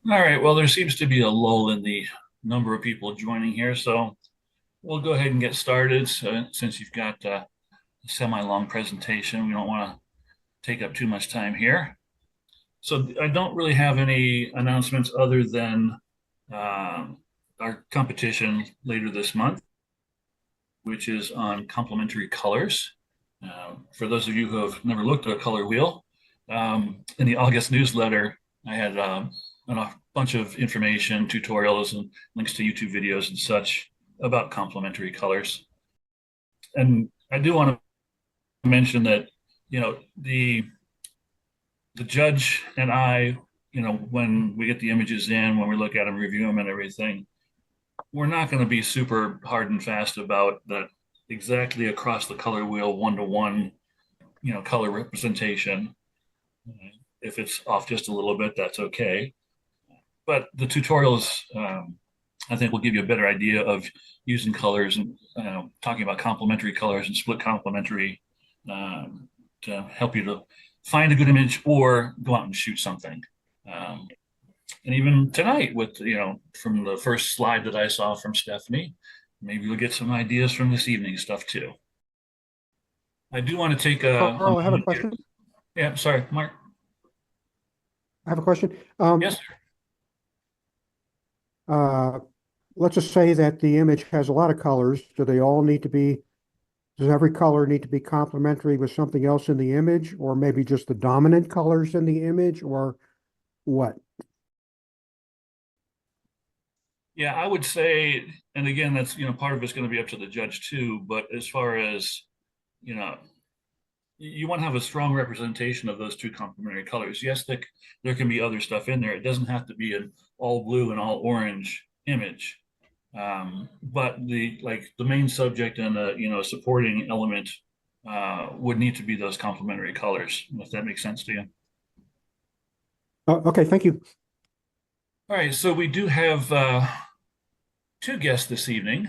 All right, well, there seems to be a lull in the number of people joining here, so we'll go ahead and get started. So, since you've got a semi-long presentation, we don't want to take up too much time here. So I don't really have any announcements other than um, our competition later this month, which is on complementary colors. For those of you who have never looked at a color wheel, in the August newsletter, I had a bunch of information, tutorials, and links to YouTube videos and such about complementary colors. And I do want to mention that, you know, the judge and I, when we get the images in, when we look at them, review them, and everything, we're not going to be super hard and fast about that exactly across the color wheel, one to one, color representation. If it's off just a little bit, that's okay. But the tutorials, I think, will give you a better idea of using colors and talking about complementary colors and split complementary to help you to find a good image or go out and shoot something. And even tonight, with from the first slide that I saw from Stephanie, maybe you'll get some ideas from this evening's stuff too. I do want to take Carl, I have a here. question. Yeah, sorry, Mark. I have a question. Yes, sir. Let's just say that the image has a lot of colors. Do they all need to be, does every color need to be complementary with something else in the image, or maybe just the dominant colors in the image, or what? Yeah, I would say, and again, that's part of it's going to be up to the judge too. But as far as you know, you want to have a strong representation of those two complementary colors. Yes, there can be other stuff in there. It doesn't have to be an all blue and all orange image. But the main subject and the supporting element would need to be those complementary colors, if that makes sense to you. Okay, thank you. All right, so we do have two guests this evening.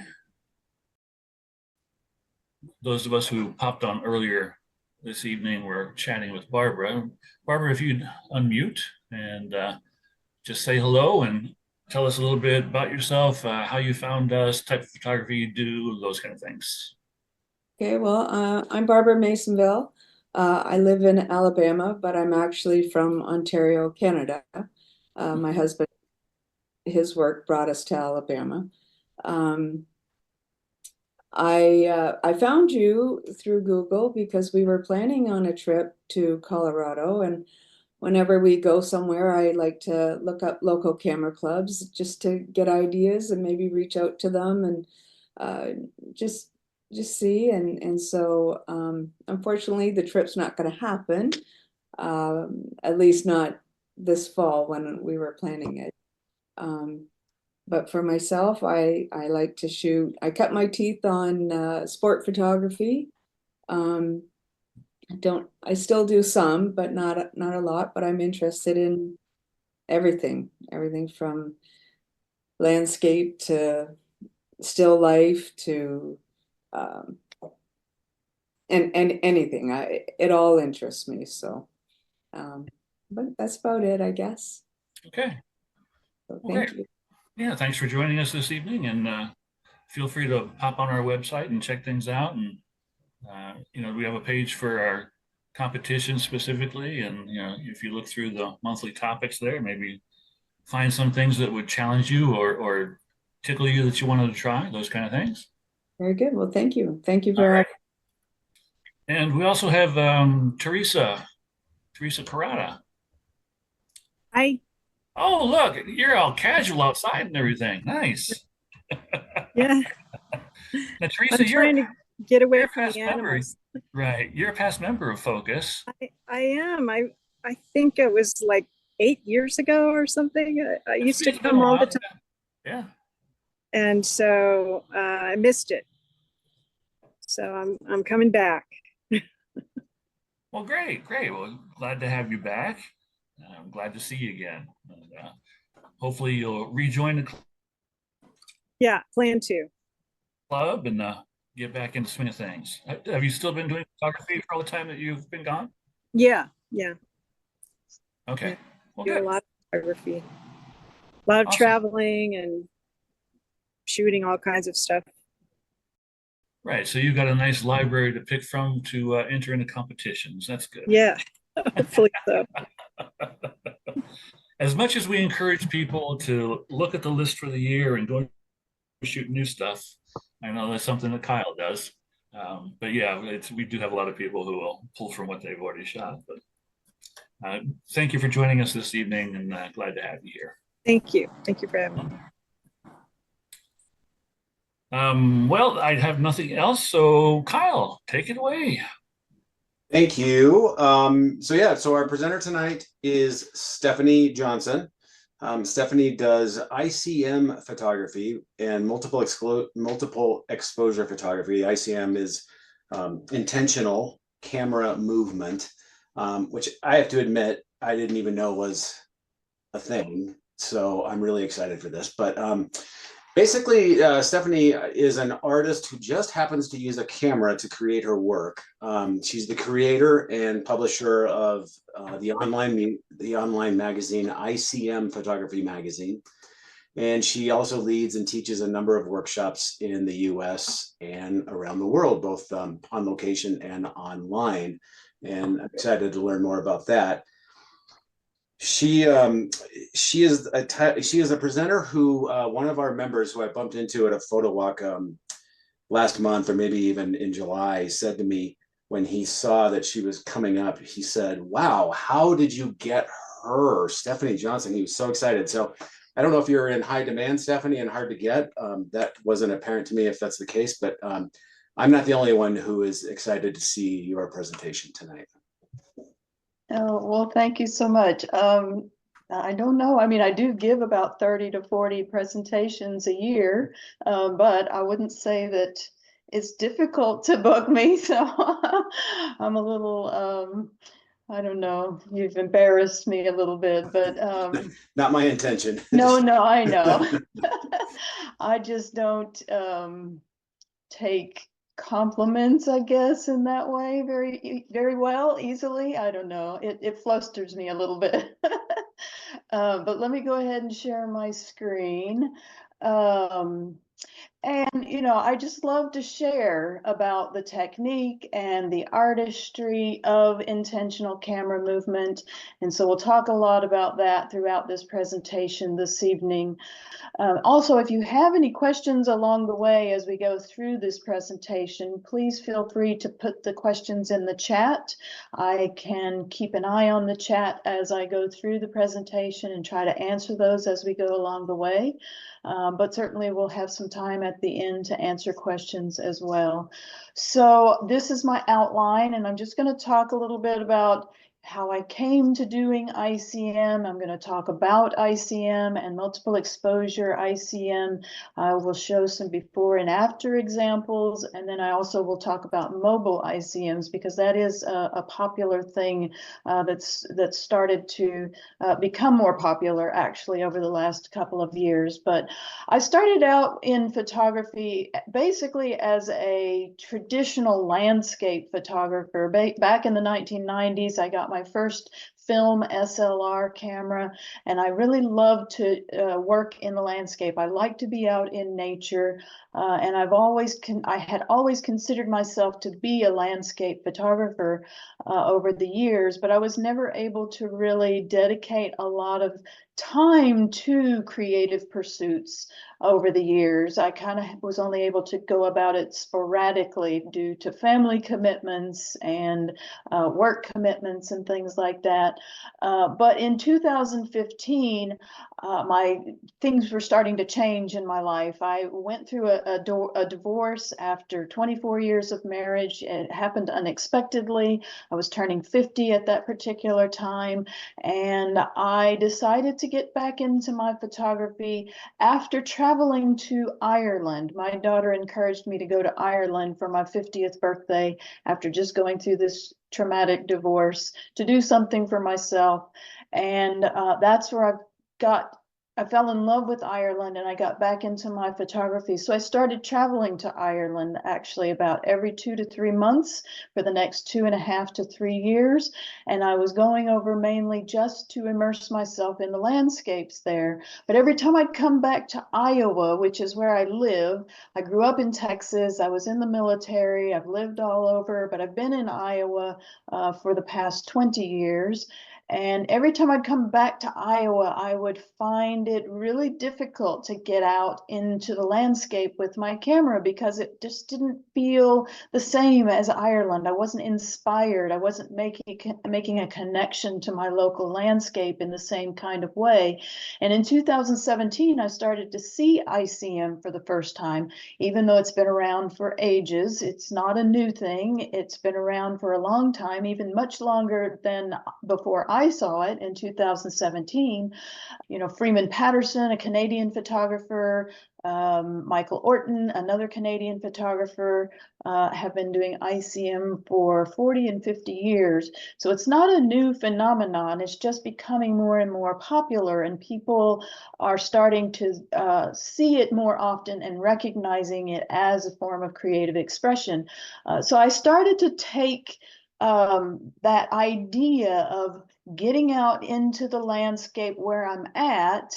Those of us who popped on earlier this evening were chatting with Barbara. Barbara, if you'd unmute and just say hello and tell us a little bit about yourself, how you found us, type of photography you do, those kind of things. Okay, well, I'm Barbara Masonville. I live in Alabama, but I'm actually from Ontario, Canada. My husband, his work brought us to Alabama. I found you through Google because we were planning on a trip to Colorado, and whenever we go somewhere, I like to look up local camera clubs just to get ideas and maybe reach out to them and just see. And so unfortunately, the trip's not going to happen, at least not this fall when we were planning it. But for myself, I like to shoot. I cut my teeth on sport photography. I still do some, but not a lot, but I'm interested in everything from landscape to still life to and anything. It all interests me. So but that's about it, I guess. Okay. So Okay. thank you. Yeah, thanks for joining us this evening, and feel free to pop on our website and check things out. And we have a page for our competition specifically, and if you look through the monthly topics there, maybe find some things that would challenge you or tickle you that you wanted to try, those kind of things. Very good. Well, thank you. Thank you All very right. much. And we also have Teresa Carrata. Hi. Oh, look, you're all casual outside and everything. Nice. Yeah, Now, Teresa, I'm trying to get away you're a from past the member, animals. right? You're a past member of Focus. I am. I think it was like 8 years ago or something. I used to It's been come a all while. the time, Yeah. and so I missed it. So I'm coming back. Well, great, great. Well, glad to have you back. I'm glad to see you again. And, hopefully, you'll rejoin the Yeah, plan to. club and get back into swing of things. Have you still been doing photography for all the time that you've been gone? Yeah, yeah. Okay. Yeah. Well, Do a good. lot of photography. A lot of Awesome. traveling and shooting all kinds of stuff. Right. So you've got a nice library to pick from to enter into competitions. That's good. Yeah, hopefully so. As much as we encourage people to look at the list for the year and go shoot new stuff, I know that's something that Kyle does. But yeah, we do have a lot of people who will pull from what they've already shot. But thank you for joining us this evening, and glad to have you here. Thank you. Thank you for having me. Well, I have nothing else, so Kyle, take it away. Thank you. So our presenter tonight is Stephanie Johnson. Stephanie does ICM photography and multiple exposure photography. ICM is intentional camera movement, which I have to admit I didn't even know was a thing. So I'm really excited for this. But basically, Stephanie is an artist who just happens to use a camera to create her work. She's the creator and publisher of the online magazine ICM Photography Magazine, and she also leads and teaches a number of workshops in the U.S. and around the world, both on location and online. And I'm excited to learn more about that. She is a presenter who one of our members who I bumped into at a photo walk last month, or maybe even in July, said to me when he saw that she was coming up, he said, "Wow, how did you get her, Stephanie Johnson?" He was so excited. So I don't know if you're in high demand, Stephanie, and hard to get. That wasn't apparent to me if that's the case, but I'm not the only one who is excited to see your presentation tonight. Oh, well, thank you so much. I don't know. I mean, I do give about 30 to 40 presentations a year, but I wouldn't say that it's difficult to book me. So I'm a little, I don't know, you've embarrassed me a little bit, but Not my intention. no, I know. I just don't take compliments, I guess, in that way very well, easily. I don't know. It flusters me a little bit. But let me go ahead and share my screen. And, I just love to share about the technique and the artistry of intentional camera movement. And so we'll talk a lot about that throughout this presentation this evening. Also, if you have any questions along the way as we go through this presentation, please feel free to put the questions in the chat. I can keep an eye on the chat as I go through the presentation and try to answer those as we go along the way. But certainly we'll have some time at the end to answer questions as well. So this is my outline, and I'm just going to talk a little bit about how I came to doing ICM. I'm going to talk about ICM and multiple exposure ICM. I will show some before and after examples, and then I also will talk about mobile ICMs, because that is a popular thing that's started to become more popular actually over the last couple of years. But I started out in photography basically as a traditional landscape photographer. Back in the 1990s, I got my first film SLR camera, and I really love to work in the landscape. I like to be out in nature, and I had always considered myself to be a landscape photographer over the years, but I was never able to really dedicate a lot of time to creative pursuits over the years. I kind of was only able to go about it sporadically due to family commitments and work commitments and things like that. But in 2015, my things were starting to change in my life. I went through a divorce after 24 years of marriage. It happened unexpectedly. I was turning 50 at that particular time, and I decided to get back into my photography after traveling to Ireland. My daughter encouraged me to go to Ireland for my 50th birthday after just going through this traumatic divorce, to do something for myself. And that's where I fell in love with Ireland and I got back into my photography. So I started traveling to Ireland actually about every 2 to 3 months for the next 2.5 to 3 years. And I was going over mainly just to immerse myself in the landscapes there. But every time I'd come back to Iowa, which is where I live, I grew up in Texas, I was in the military, I've lived all over, but I've been in Iowa for the past 20 years. And every time I'd come back to Iowa, I would find it really difficult to get out into the landscape with my camera because it just didn't feel the same as Ireland. I wasn't inspired. I wasn't making a connection to my local landscape in the same kind of way. And in 2017, I started to see ICM for the first time, even though it's been around for ages. It's not a new thing. It's been around for a long time, even much longer than before I saw it in 2017. You know, Freeman Patterson, a Canadian photographer, Michael Orton, another Canadian photographer, have been doing ICM for 40 and 50 years. So it's not a new phenomenon. It's just becoming more and more popular, and people are starting to see it more often and recognizing it as a form of creative expression. So I started to take that idea of getting out into the landscape where I'm at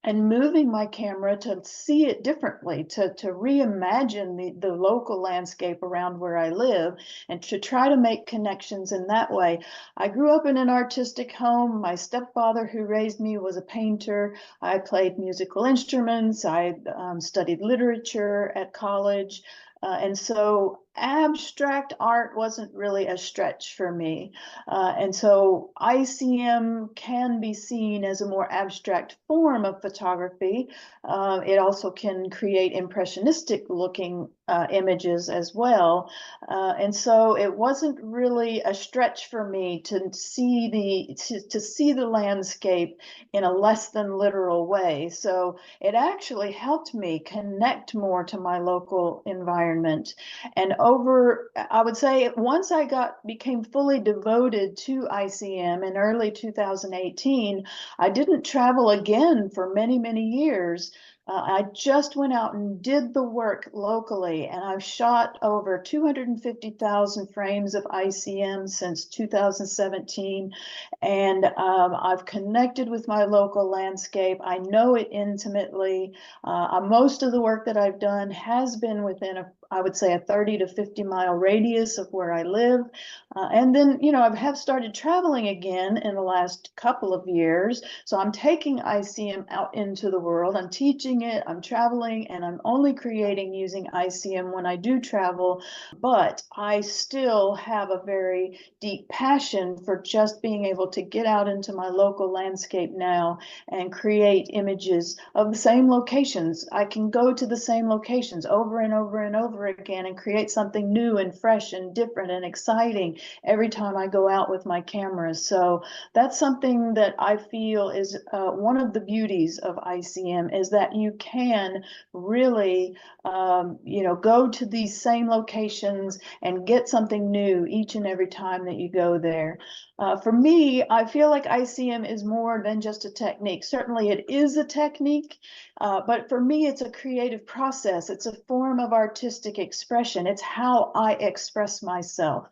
and moving my camera to see it differently, to reimagine the local landscape around where I live and to try to make connections in that way. I grew up in an artistic home. My stepfather, who raised me, was a painter. I played musical instruments. I studied literature at college. And so abstract art wasn't really a stretch for me. And so ICM can be seen as a more abstract form of photography. It also can create impressionistic looking images as well. And so it wasn't really a stretch for me to see the landscape in a less than literal way. So it actually helped me connect more to my local environment. And I would say once I became fully devoted to ICM in early 2018, I didn't travel again for many, many years. I just went out and did the work locally, and I've shot over 250,000 frames of ICM since 2017. And I've connected with my local landscape. I know it intimately. Most of the work that I've done has been within I would say a 30 to 50 mile radius of where I live. And then, you know, I have started traveling again in the last couple of years. So I'm taking ICM out into the world. I'm teaching it, I'm traveling, and I'm only creating using ICM when I do travel. But I still have a very deep passion for just being able to get out into my local landscape now and create images of the same locations. I can go to the same locations over and over and over again and create something new and fresh and different and exciting every time I go out with my camera. So that's something that I feel is one of the beauties of ICM, is that you can really you know, go to these same locations and get something new each and every time that you go there. For me, I feel like ICM is more than just a technique. Certainly it is a technique, but for me, it's a creative process. It's a form of artistic expression. It's how I express myself.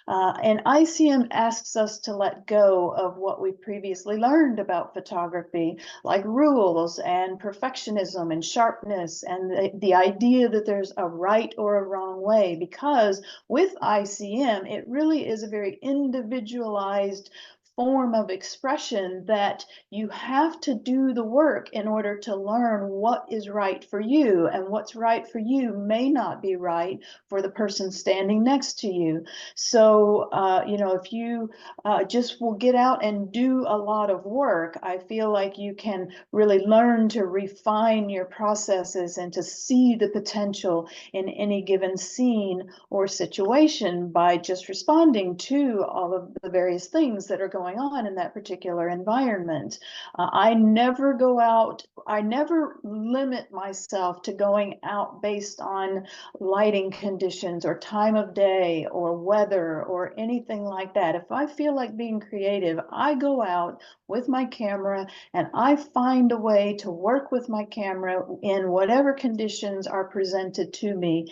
And ICM asks us to let go of what we previously learned about photography, like rules and perfectionism and sharpness and the idea that there's a right or a wrong way, because with ICM, it really is a very individualized form of expression that you have to do the work in order to learn what is right for you, and what's right for you may not be right for the person standing next to you. So, you know, if you just will get out and do a lot of work, I feel like you can really learn to refine your processes and to see the potential in any given scene or situation by just responding to all of the various things that are going going on in that particular environment. I never go out, I never limit myself to going out based on lighting conditions or time of day or weather or anything like that. If I feel like being creative, I go out with my camera and I find a way to work with my camera in whatever conditions are presented to me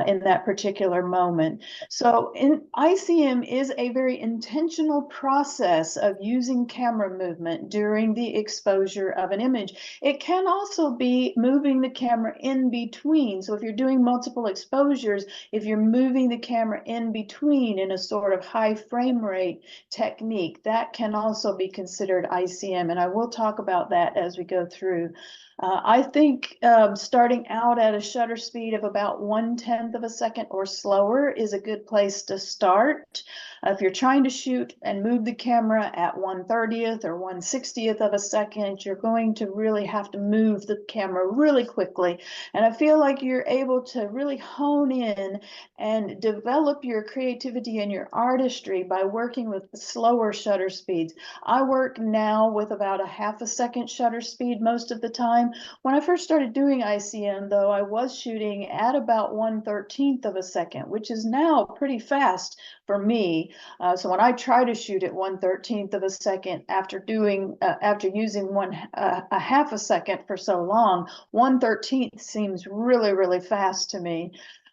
in that particular moment. So ICM is a very intentional process of using camera movement during the exposure of an image. It can also be moving the camera in between. So if you're doing multiple exposures, if you're moving the camera in between in a sort of high frame rate technique, that can also be considered ICM. And I will talk about that as we go through. I think starting out at a shutter speed of about 1/10 of a second or slower is a good place to start. If you're trying to shoot and move the camera at 1/30th or 1/60th of a second, you're going to really have to move the camera really quickly. And I feel like you're able to really hone in and develop your creativity and your artistry by working with slower shutter speeds. I work now with about a 1/2 second shutter speed most of the time. When I first started doing ICM, though, I was shooting at about 1/13th of a second, which is now pretty fast for me. So when I try to shoot at 1/13th of a second after using a 1/2 second for so long, 1/13th seems really, really fast to me.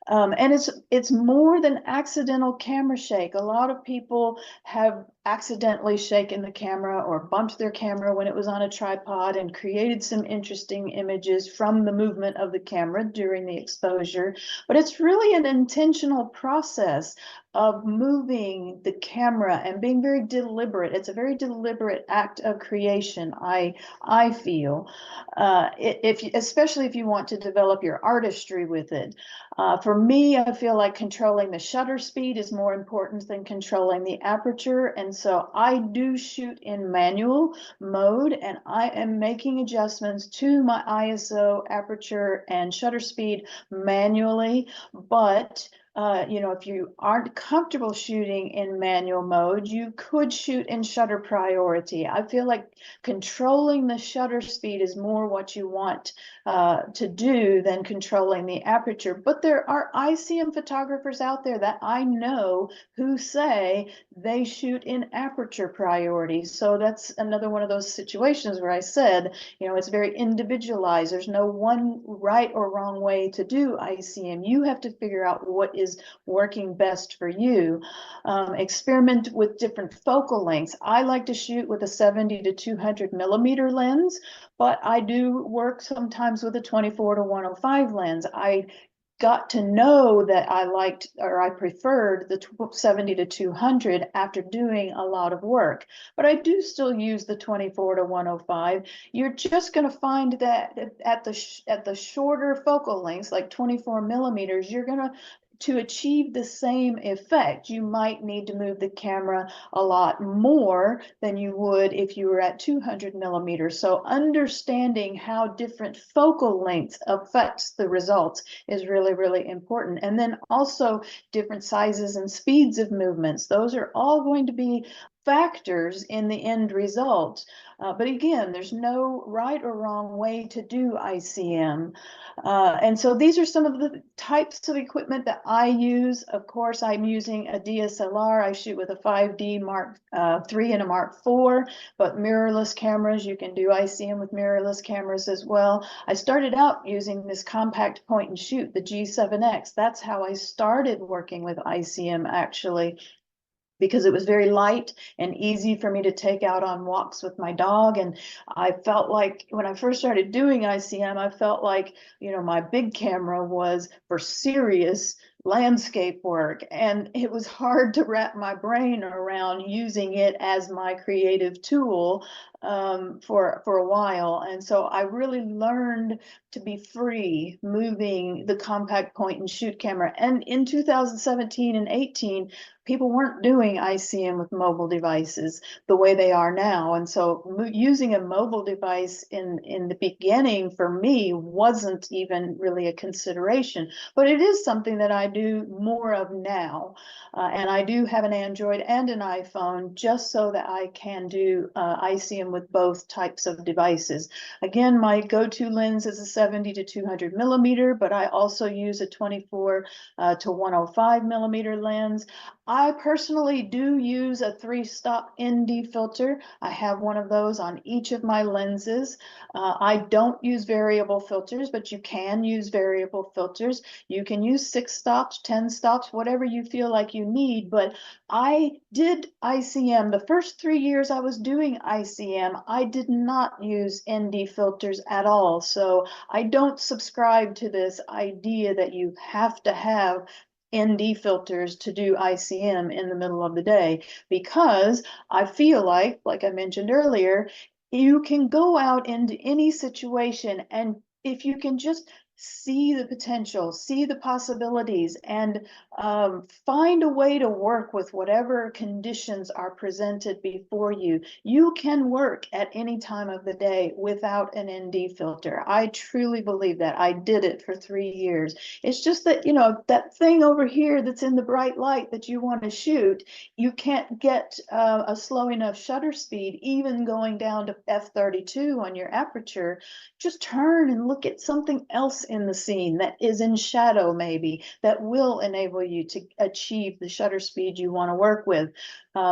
And it's more than accidental camera shake. A lot of people have accidentally shaken the camera or bumped their camera when it was on a tripod and created some interesting images from the movement of the camera during the exposure. But it's really an intentional process of moving the camera and being very deliberate. It's a very deliberate act of creation, I feel, especially if you want to develop your artistry with it. For me, I feel like controlling the shutter speed is more important than controlling the aperture. And so I do shoot in manual mode, and I am making adjustments to my ISO, aperture, and shutter speed manually. But if you aren't comfortable shooting in manual mode, you could shoot in shutter priority. I feel like controlling the shutter speed is more what you want to do than controlling the aperture. But there are ICM photographers out there that I know who say they shoot in aperture priority. So that's another one of those situations where I said, it's very individualized. There's no one right or wrong way to do ICM. You have to figure out what is working best for you. Experiment with different focal lengths. I like to shoot with a 70 to 200 millimeter lens, but I do work sometimes with a 24 to 105 lens. I got to know that I liked or I preferred the 70 to 200 after doing a lot of work, but I do still use the 24 to 105. You're just going to find that at the shorter focal lengths, like 24 millimeters, you're going to achieve the same effect, you might need to move the camera a lot more than you would if you were at 200 millimeters. So understanding how different focal lengths affects the results is really, really important. And then also different sizes and speeds of movements. Those are all going to be factors in the end result. But again, there's no right or wrong way to do ICM. And so these are some of the types of equipment that I use. Of course, I'm using a DSLR. I shoot with a 5D Mark III and a Mark IV, but mirrorless cameras, you can do ICM with mirrorless cameras as well. I started out using this compact point and shoot, the G7X. That's how I started working with ICM, actually, because it was very light and easy for me to take out on walks with my dog. And I felt like when I first started doing ICM, I felt like, my big camera was for serious landscape work. And it was hard to wrap my brain around using it as my creative tool for a while. And so I really learned to be free moving the compact point and shoot camera. And in 2017 and 18, people weren't doing ICM with mobile devices the way they are now. And so using a mobile device in the beginning for me wasn't even really a consideration, but it is something that I do more of now. And I do have an Android and an iPhone just so that I can do ICM with both types of devices. Again, my go-to lens is a 70 to 200 millimeter, but I also use a 24 to 105 millimeter lens. I personally do use a 3-stop ND filter. I have one of those on each of my lenses. I don't use variable filters, but you can use variable filters. You can use 6 stops, 10 stops, whatever you feel like you need. But I did ICM. The first 3 years I was doing ICM, I did not use ND filters at all. So I don't subscribe to this idea that you have to have ND filters to do ICM in the middle of the day, because I feel like I mentioned earlier, you can go out into any situation, and if you can just see the potential, see the possibilities, and find a way to work with whatever conditions are presented before you, you can work at any time of the day without an ND filter. I truly believe that. I did it for 3 years. It's just that, you know, that thing over here that's in the bright light that you want to shoot, you can't get a slow enough shutter speed, even going down to f32 on your aperture. Just turn and look at something else in the scene that is in shadow, maybe, that will enable you to achieve the shutter speed you want to work with.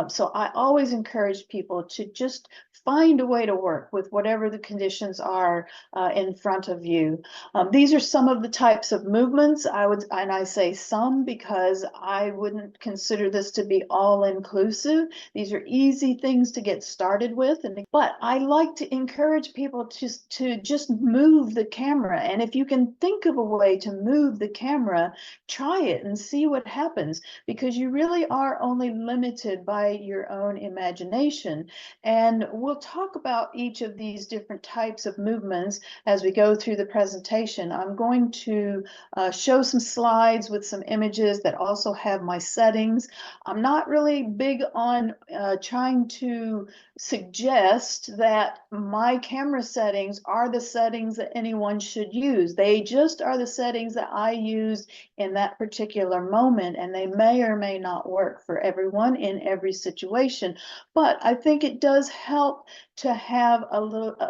So I always encourage people to just find a way to work with whatever the conditions are in front of you. These are some of the types of movements and I say some because I wouldn't consider this to be all inclusive. These are easy things to get started with, but I like to encourage people to just move the camera. And if you can think of a way to move the camera, try it and see what happens, because you really are only limited by your own imagination. And we'll talk about each of these different types of movements as we go through the presentation. I'm going to show some slides with some images that also have my settings. I'm not really big on trying to suggest that my camera settings are the settings that anyone should use. They just are the settings that I use in that particular moment, and they may or may not work for everyone in every situation. But I think it does help to have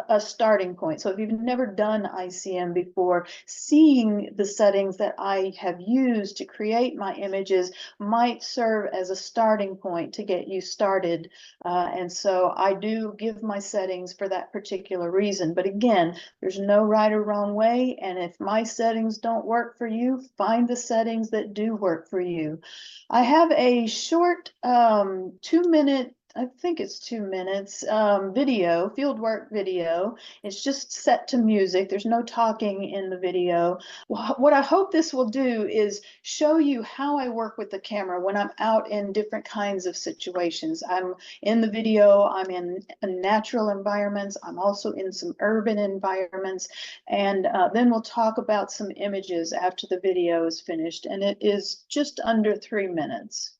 a starting point. So if you've never done ICM before, seeing the settings that I have used to create my images might serve as a starting point to get you started. And so I do give my settings for that particular reason. But again, there's no right or wrong way. And if my settings don't work for you, find the settings that do work for you. I have a short 2-minute, I think it's 2 minutes, video, fieldwork video. It's just set to music. There's no talking in the video. What I hope this will do is show you how I work with the camera when I'm out in different kinds of situations. I'm in the video, I'm in natural environments. I'm also in some urban environments. And then we'll talk about some images after the video is finished. And it is just under 3 minutes.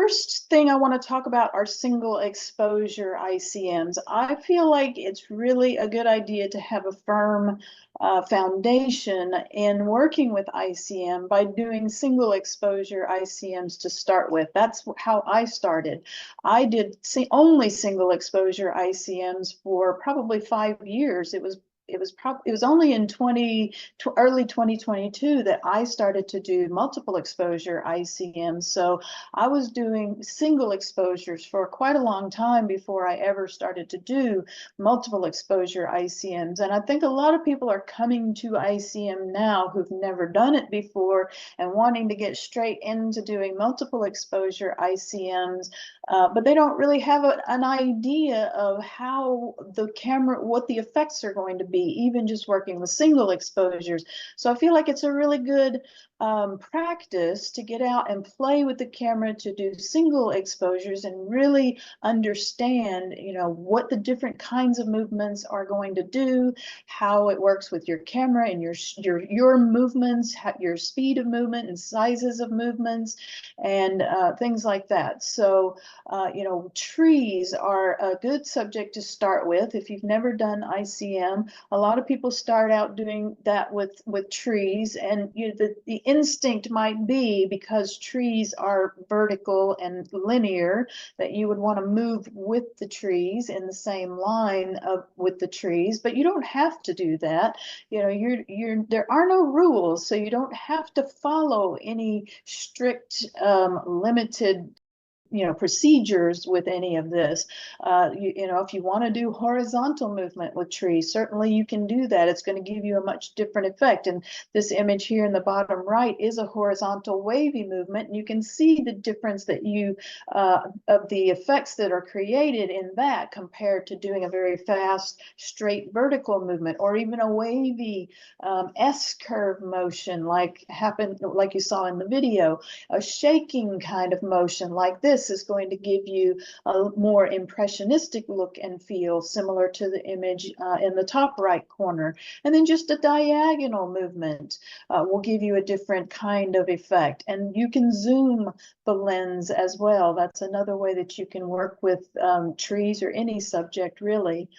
first thing I want to talk about are single exposure ICMs. I feel like it's really a good idea to have a firm foundation in working with ICM by doing single exposure ICMs to start with. That's how I started. I did only single exposure ICMs for probably 5 years. It was only in early 2022 that I started to do multiple exposure ICMs. So I was doing single exposures for quite a long time before I ever started to do multiple exposure ICMs. And I think a lot of people are coming to ICM now who've never done it before and wanting to get straight into doing multiple exposure ICMs, but they don't really have an idea of how the camera, what the effects are going to be, even just working with single exposures. So I feel like it's a really good practice to get out and play with the camera to do single exposures and really understand, what the different kinds of movements are going to do, how it works with your camera and your movements, your speed of movement and sizes of movements, and things like that. So, trees are a good subject to start with. If you've never done ICM, a lot of people start out doing that with trees, and the instinct might be, because trees are vertical and linear, that you would want to move with the trees in the same line with the trees, but you don't have to do that. There are no rules, so you don't have to follow any strict limited procedures with any of this. If you want to do horizontal movement with trees, certainly you can do that. It's going to give you a much different effect. And this image here in the bottom right is a horizontal wavy movement. And you can see the difference that of the effects that are created in that compared to doing a very fast, straight vertical movement, or even a wavy S-curve motion like you saw in the video. A shaking kind of motion like this is going to give you a more impressionistic look and feel, similar to the image in the top right corner. And then just a diagonal movement will give you a different kind of effect. And you can zoom the lens as well. That's another way that you can work with trees or any subject, really.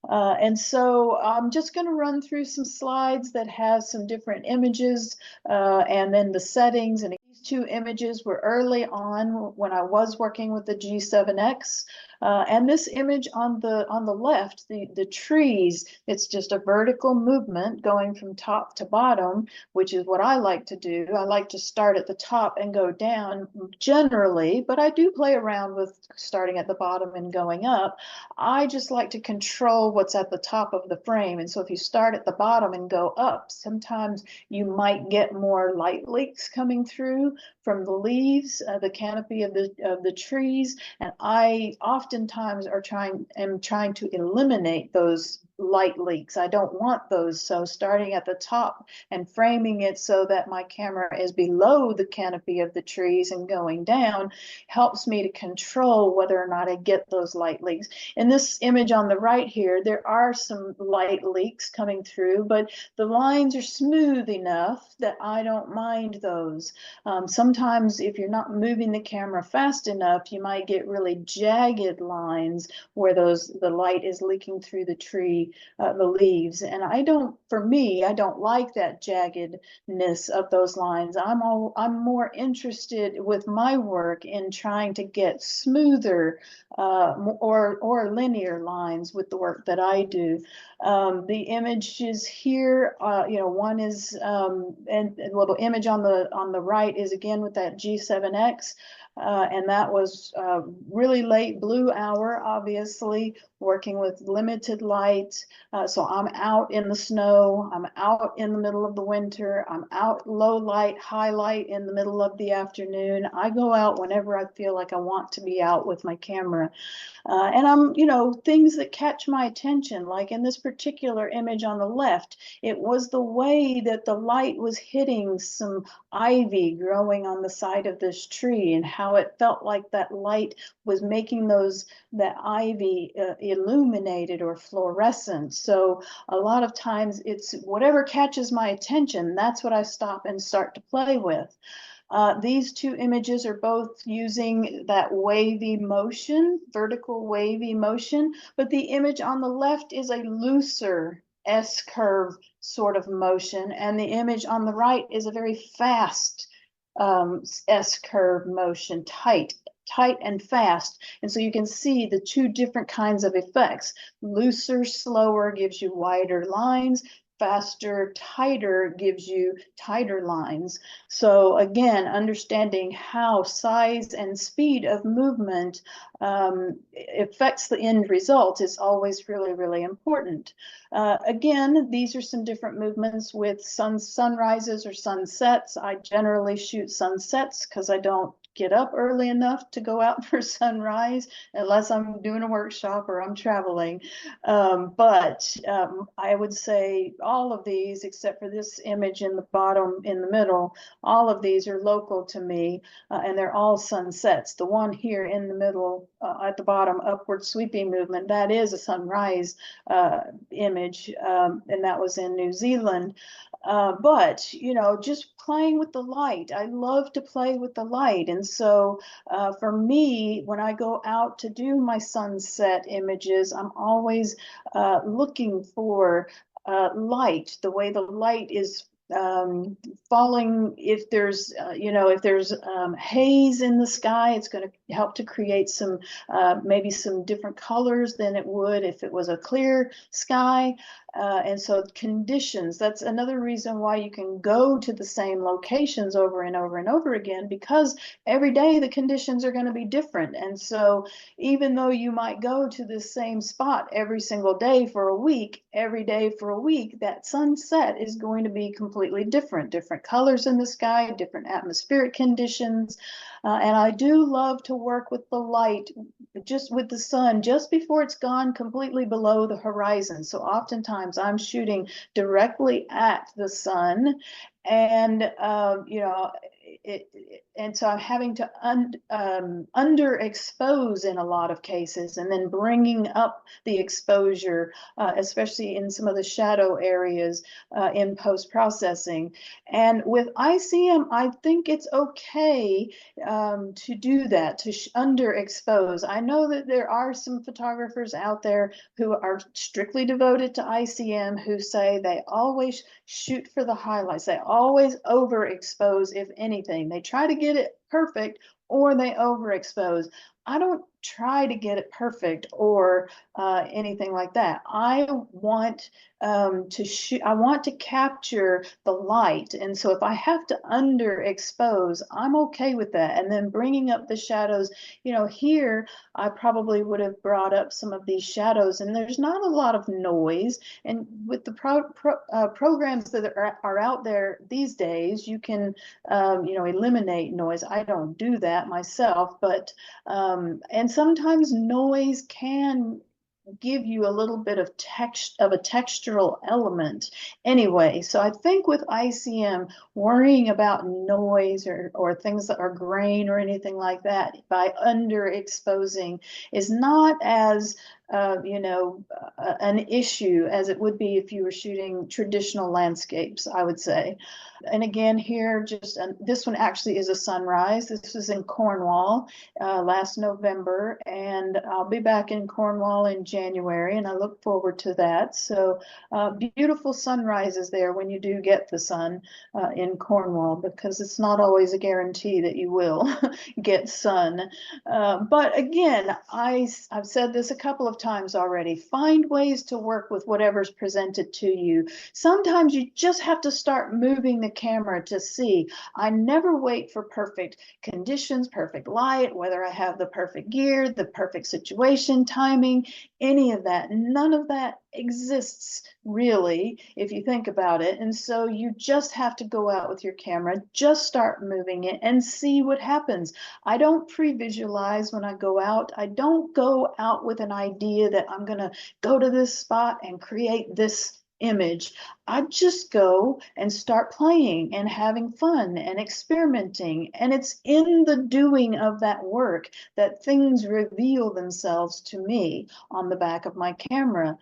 And so I'm just going to run through some slides that have some different images and then the settings. And these two images were early on when I was working with the G7X. And this image on the left, the trees, it's just a vertical movement going from top to bottom, which is what I like to do. I like to start at the top and go down generally, but I do play around with starting at the bottom and going up. I just like to control what's at the top of the frame. And so if you start at the bottom and go up, sometimes you might get more light leaks coming through from the leaves, the canopy of the trees. And I oftentimes am trying to eliminate those light leaks. I don't want those. So starting at the top and framing it so that my camera is below the canopy of the trees and going down helps me to control whether or not I get those light leaks. In this image on the right here, there are some light leaks coming through, but the lines are smooth enough that I don't mind those. Sometimes if you're not moving the camera fast enough, you might get really jagged lines where the light is leaking through the tree, the leaves. And for me, I don't like that jaggedness of those lines. I'm more interested with my work in trying to get smoother or linear lines with the work that I do. The images here, one is and a little image on the right is again with that G7X. And that was really late blue hour, obviously, working with limited light. So I'm out in the snow, I'm out in the middle of the winter, I'm out low light, high light in the middle of the afternoon. I go out whenever I feel like I want to be out with my camera. And I'm, things that catch my attention, like in this particular image on the left, it was the way that the light was hitting some ivy growing on the side of this tree, and how it felt like that light was making that ivy illuminated or fluorescent. So a lot of times it's whatever catches my attention, that's what I stop and start to play with. These two images are both using that wavy motion, vertical wavy motion, but the image on the left is a looser S-curve sort of motion, and the image on the right is a very fast S-curve motion, tight and fast. And so you can see the two different kinds of effects. Looser, slower gives you wider lines. Faster, tighter gives you tighter lines. So again, understanding how size and speed of movement affects the end result is always really, really important. Again, these are some different movements with sunrises or sunsets. I generally shoot sunsets because I don't get up early enough to go out for sunrise unless I'm doing a workshop or I'm traveling. But I would say all of these, except for this image in the bottom in the middle, all of these are local to me, and they're all sunsets. The one here in the middle at the bottom, upward sweeping movement, that is a sunrise image, and that was in New Zealand. But, you know, just playing with the light. I love to play with the light. And so for me, when I go out to do my sunset images, I'm always looking for light, the way the light is falling. If there's you know, if there's haze in the sky, it's going to help to create some maybe some different colors than it would if it was a clear sky. And so conditions, that's another reason why you can go to the same locations over and over and over again, because every day the conditions are going to be different. And so even though you might go to the same spot every single day for a week, every day for a week, that sunset is going to be completely different, different colors in the sky, different atmospheric conditions. And I do love to work with the light, just with the sun, just before it's gone completely below the horizon. So oftentimes I'm shooting directly at the sun, and you know, and so I'm having to underexpose in a lot of cases, and then bringing up the exposure, especially in some of the shadow areas in post-processing. And with ICM, I think it's okay to do that, to underexpose. I know that there are some photographers out there who are strictly devoted to ICM who say they always shoot for the highlights. They always overexpose, if anything. They try to get it perfect, or they overexpose. I don't try to get it perfect or anything like that. I want to shoot, I want to capture the light. And so if I have to underexpose, I'm okay with that. And then bringing up the shadows, you know, here I probably would have brought up some of these shadows, and there's not a lot of noise. And with the programs that are out there these days, you can, you know, eliminate noise. I don't do that myself, but and sometimes noise can give you a little bit of a textural element anyway. So I think with ICM, worrying about noise or things that are grain or anything like that by underexposing is not as you know, an issue as it would be if you were shooting traditional landscapes, I would say. And again, here, just this one actually is a sunrise. This was in Cornwall last November, and I'll be back in Cornwall in January, and I look forward to that. So beautiful sunrises there when you do get the sun in Cornwall, because it's not always a guarantee that you will get sun. But again, I've said this a couple of times already. Find ways to work with whatever's presented to you. Sometimes you just have to start moving the camera to see. I never wait for perfect conditions, perfect light, whether I have the perfect gear, the perfect situation, timing, any of that. None of that exists really, if you think about it. And so you just have to go out with your camera, just start moving it and see what happens. I don't pre-visualize when I go out. I don't go out with an idea that I'm going to go to this spot and create this image, I just go and start playing and having fun and experimenting. And it's in the doing of that work that things reveal themselves to me on the back of my camera.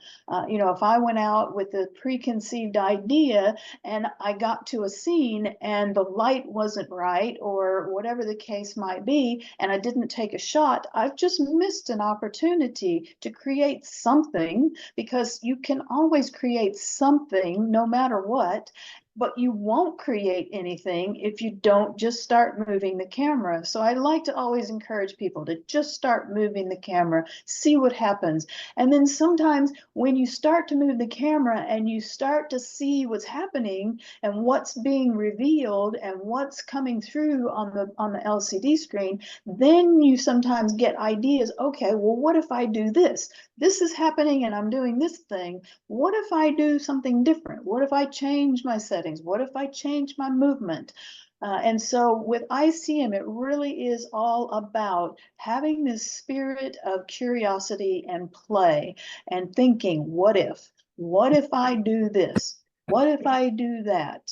You know, if I went out with a preconceived idea and I got to a scene and the light wasn't right or whatever the case might be, and I didn't take a shot, I've just missed an opportunity to create something, because you can always create something no matter what, but you won't create anything if you don't just start moving the camera. So I like to always encourage people to just start moving the camera, see what happens. And then sometimes when you start to move the camera and you start to see what's happening and what's being revealed and what's coming through on the LCD screen, then you sometimes get ideas. Okay, well, what if I do this? This is happening and I'm doing this thing. What if I do something different? What if I change my settings? What if I change my movement? And so with ICM, it really is all about having this spirit of curiosity and play and thinking, what if? What if I do this? What if I do that?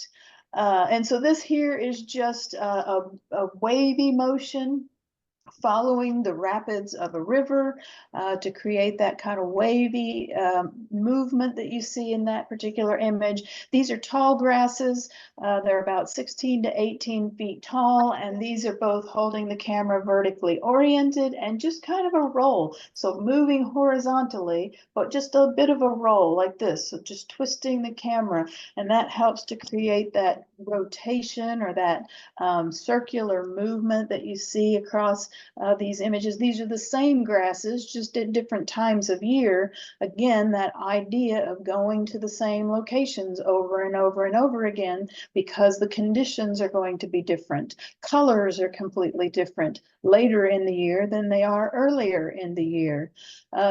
And so this here is just a wavy motion following the rapids of a river to create that kind of wavy movement that you see in that particular image. These are tall grasses. They're about 16 to 18 feet tall, and these are both holding the camera vertically oriented and just kind of a roll. So moving horizontally, but just a bit of a roll like this. So just twisting the camera, and that helps to create that rotation or that circular movement that you see across these images. These are the same grasses, just at different times of year. Again, that idea of going to the same locations over and over and over again, because the conditions are going to be different. Colors are completely different later in the year than they are earlier in the year.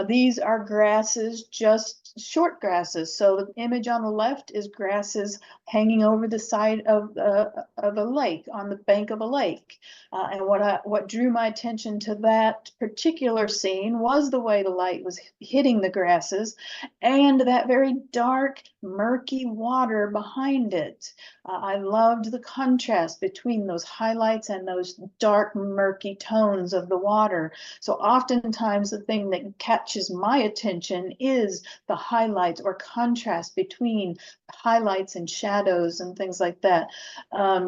These are grasses, just short grasses. So the image on the left is grasses hanging over the side of a lake, on the bank of a lake. And what drew my attention to that particular scene was the way the light was hitting the grasses and that very dark, murky water behind it. I loved the contrast between those highlights and those dark, murky tones of the water. So oftentimes the thing that catches my attention is the highlights or contrast between highlights and shadows and things like that.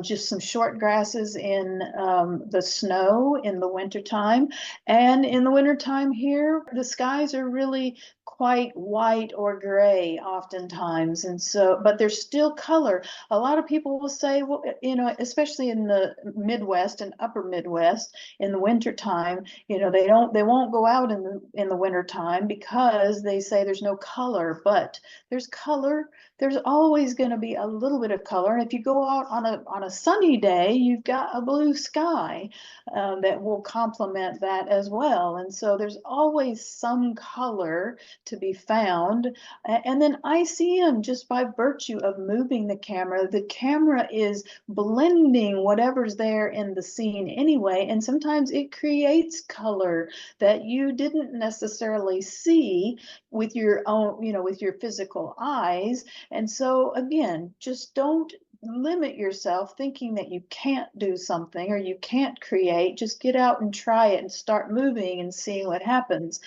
Just some short grasses in the snow in the wintertime. And in the wintertime here, the skies are really quite white or gray oftentimes. And so, but there's still color. A lot of people will say, well, you know, especially in the Midwest and upper Midwest in the wintertime, you know, they won't go out in the wintertime because they say there's no color, but there's color. There's always going to be a little bit of color. And if you go out on a sunny day, you've got a blue sky that will complement that as well. And so there's always some color to be found. And then ICM, just by virtue of moving the camera is blending whatever's there in the scene anyway. And sometimes it creates color that you didn't necessarily see with your own, you know, with your physical eyes. And so again, just don't limit yourself thinking that you can't do something or you can't create. Just get out and try it and start moving and seeing what happens.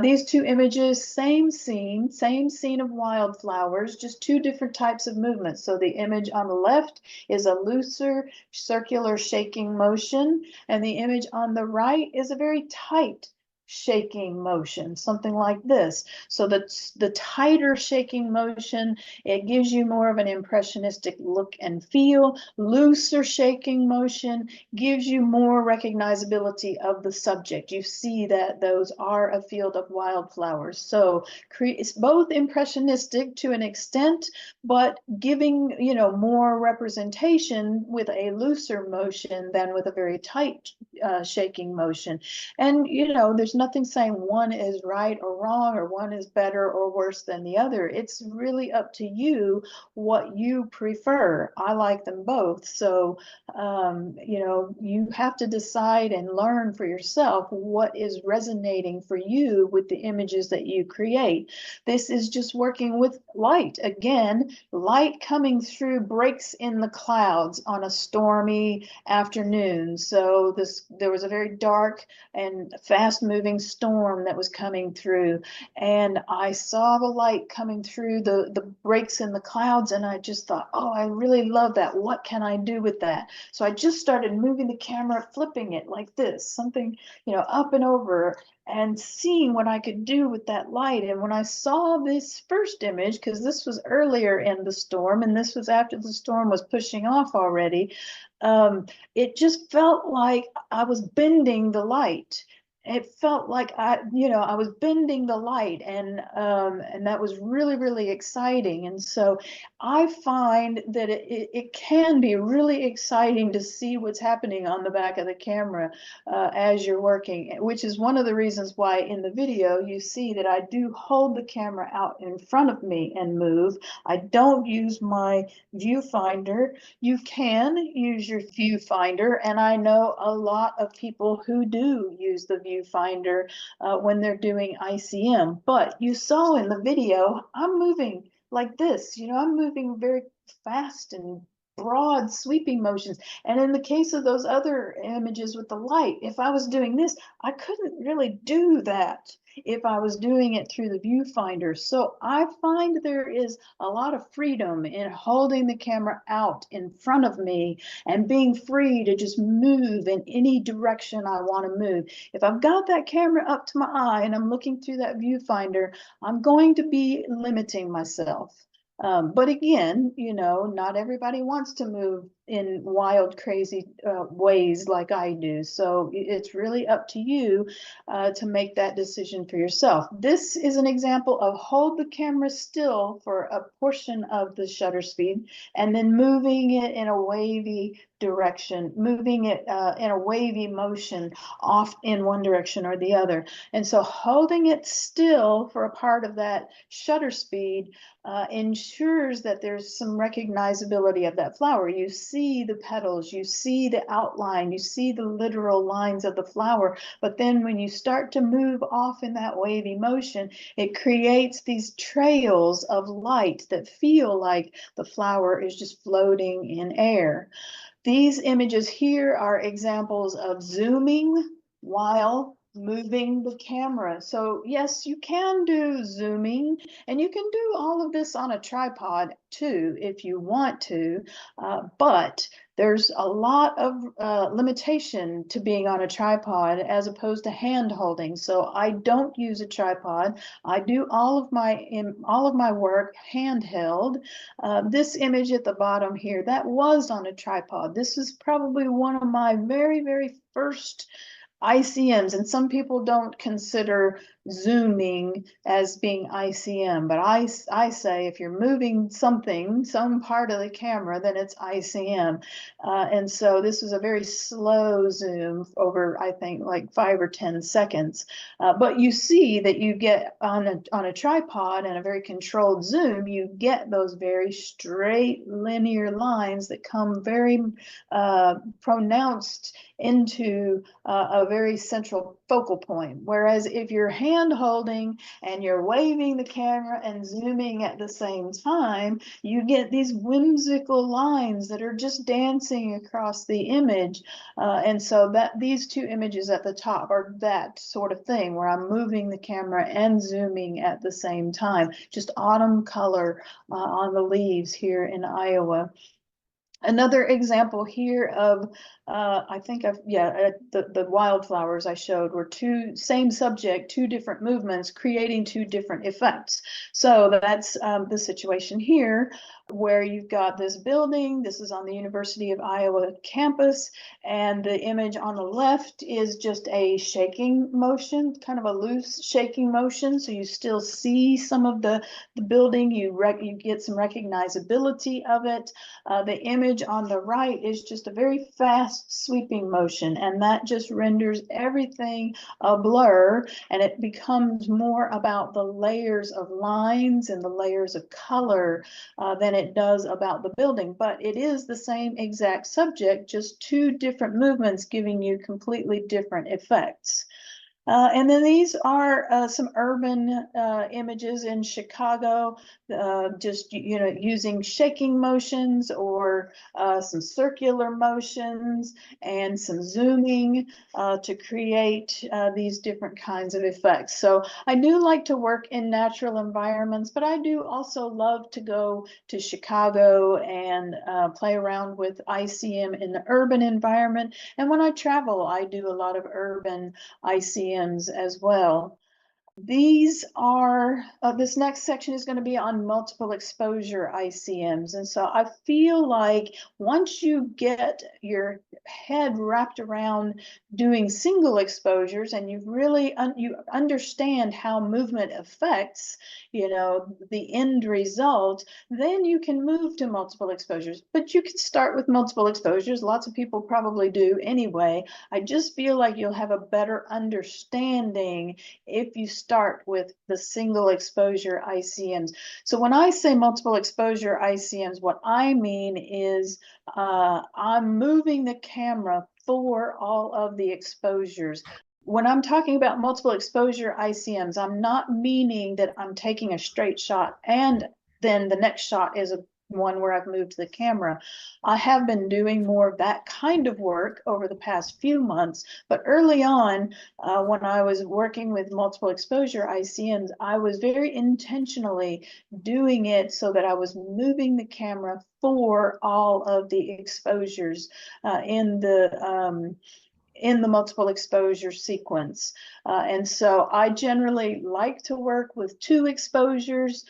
These two images, same scene of wildflowers, just two different types of movements. So the image on the left is a looser circular shaking motion, and the image on the right is a very tight shaking motion, something like this. So the tighter shaking motion, it gives you more of an impressionistic look and feel. Looser shaking motion gives you more recognizability of the subject. You see that those are a field of wildflowers. So it's both impressionistic to an extent, but giving, you know, more representation with a looser motion than with a very tight shaking motion. And, you know, there's nothing saying one is right or wrong, or one is better or worse than the other. It's really up to you what you prefer. I like them both. So, you know, you have to decide and learn for yourself what is resonating for you with the images that you create. This is just working with light. Again, light coming through breaks in the clouds on a stormy afternoon. So there was a very dark and fast moving storm that was coming through, and I saw the light coming through the breaks in the clouds, and I just thought, oh, I really love that. What can I do with that? So I just started moving the camera, flipping it like this, something, you know, up and over, and seeing what I could do with that light. And when I saw this first image, because this was earlier in the storm and this was after the storm was pushing off already, it just felt like I was bending the light. It felt like I was bending the light, and that was really, really exciting. And so I find that it can be really exciting to see what's happening on the back of the camera as you're working, which is one of the reasons why in the video you see that I do hold the camera out in front of me and move. I don't use my viewfinder. You can use your viewfinder, and I know a lot of people who do use the viewfinder when they're doing ICM. But you saw in the video, I'm moving like this. You know, I'm moving very fast and broad sweeping motions. And in the case of those other images with the light, if I was doing this, I couldn't really do that if I was doing it through the viewfinder. So I find there is a lot of freedom in holding the camera out in front of me and being free to just move in any direction I want to move. If I've got that camera up to my eye and I'm looking through that viewfinder, I'm going to be limiting myself. But again, you know, not everybody wants to move in wild, crazy ways like I do. So it's really up to you to make that decision for yourself. This is an example of hold the camera still for a portion of the shutter speed and then moving it in a wavy direction, moving it in a wavy motion off in one direction or the other. And so holding it still for a part of that shutter speed ensures that there's some recognizability of that flower. You see the petals, you see the outline, you see the literal lines of the flower. But then when you start to move off in that wavy motion, it creates these trails of light that feel like the flower is just floating in air. These images here are examples of zooming while moving the camera. So yes, you can do zooming, and you can do all of this on a tripod too if you want to, but there's a lot of limitation to being on a tripod as opposed to hand holding. So I don't use a tripod. I do all of my work handheld. This image at the bottom here, that was on a tripod. This is probably one of my very, very first ICMs, and some people don't consider zooming as being ICM, but I say if you're moving something, some part of the camera, then it's ICM. And so this is a very slow zoom over, I think, like 5 or 10 seconds. But you see that you get on a tripod and a very controlled zoom, you get those very straight linear lines that come very pronounced into a very central focal point. Whereas if you're hand holding and you're waving the camera and zooming at the same time, you get these whimsical lines that are just dancing across the image. And so that these two images at the top are that sort of thing where I'm moving the camera and zooming at the same time. Just autumn color on the leaves here in Iowa. Another example here of, I think the wildflowers I showed were same subject, two different movements, creating two different effects. So that's the situation here where you've got this building. This is on the University of Iowa campus, and the image on the left is just a shaking motion, kind of a loose shaking motion. So you still see some of the building, you get some recognizability of it. The image on the right is just a very fast fast sweeping motion, and that just renders everything a blur, and it becomes more about the layers of lines and the layers of color than it does about the building. But it is the same exact subject, just two different movements giving you completely different effects. And then these are some urban images in Chicago, just using shaking motions or some circular motions and some zooming to create these different kinds of effects. So I do like to work in natural environments, but I do also love to go to Chicago and play around with ICM in the urban environment. And when I travel, I do a lot of urban ICMs as well. These are, this next section is going to be on multiple exposure ICMs. And so I feel like once you get your head wrapped around doing single exposures and you really you understand how movement affects, the end result, then you can move to multiple exposures. But you can start with multiple exposures. Lots of people probably do anyway. I just feel like you'll have a better understanding if you start with the single exposure ICMs. So when I say multiple exposure ICMs, what I mean is I'm moving the camera for all of the exposures. When I'm talking about multiple exposure ICMs, I'm not meaning that I'm taking a straight shot and then the next shot is one where I've moved the camera. I have been doing more of that kind of work over the past few months, but early on, when I was working with multiple exposure ICMs, I was very intentionally doing it so that I was moving the camera for all of the exposures in the multiple exposure sequence. And so I generally like to work with two exposures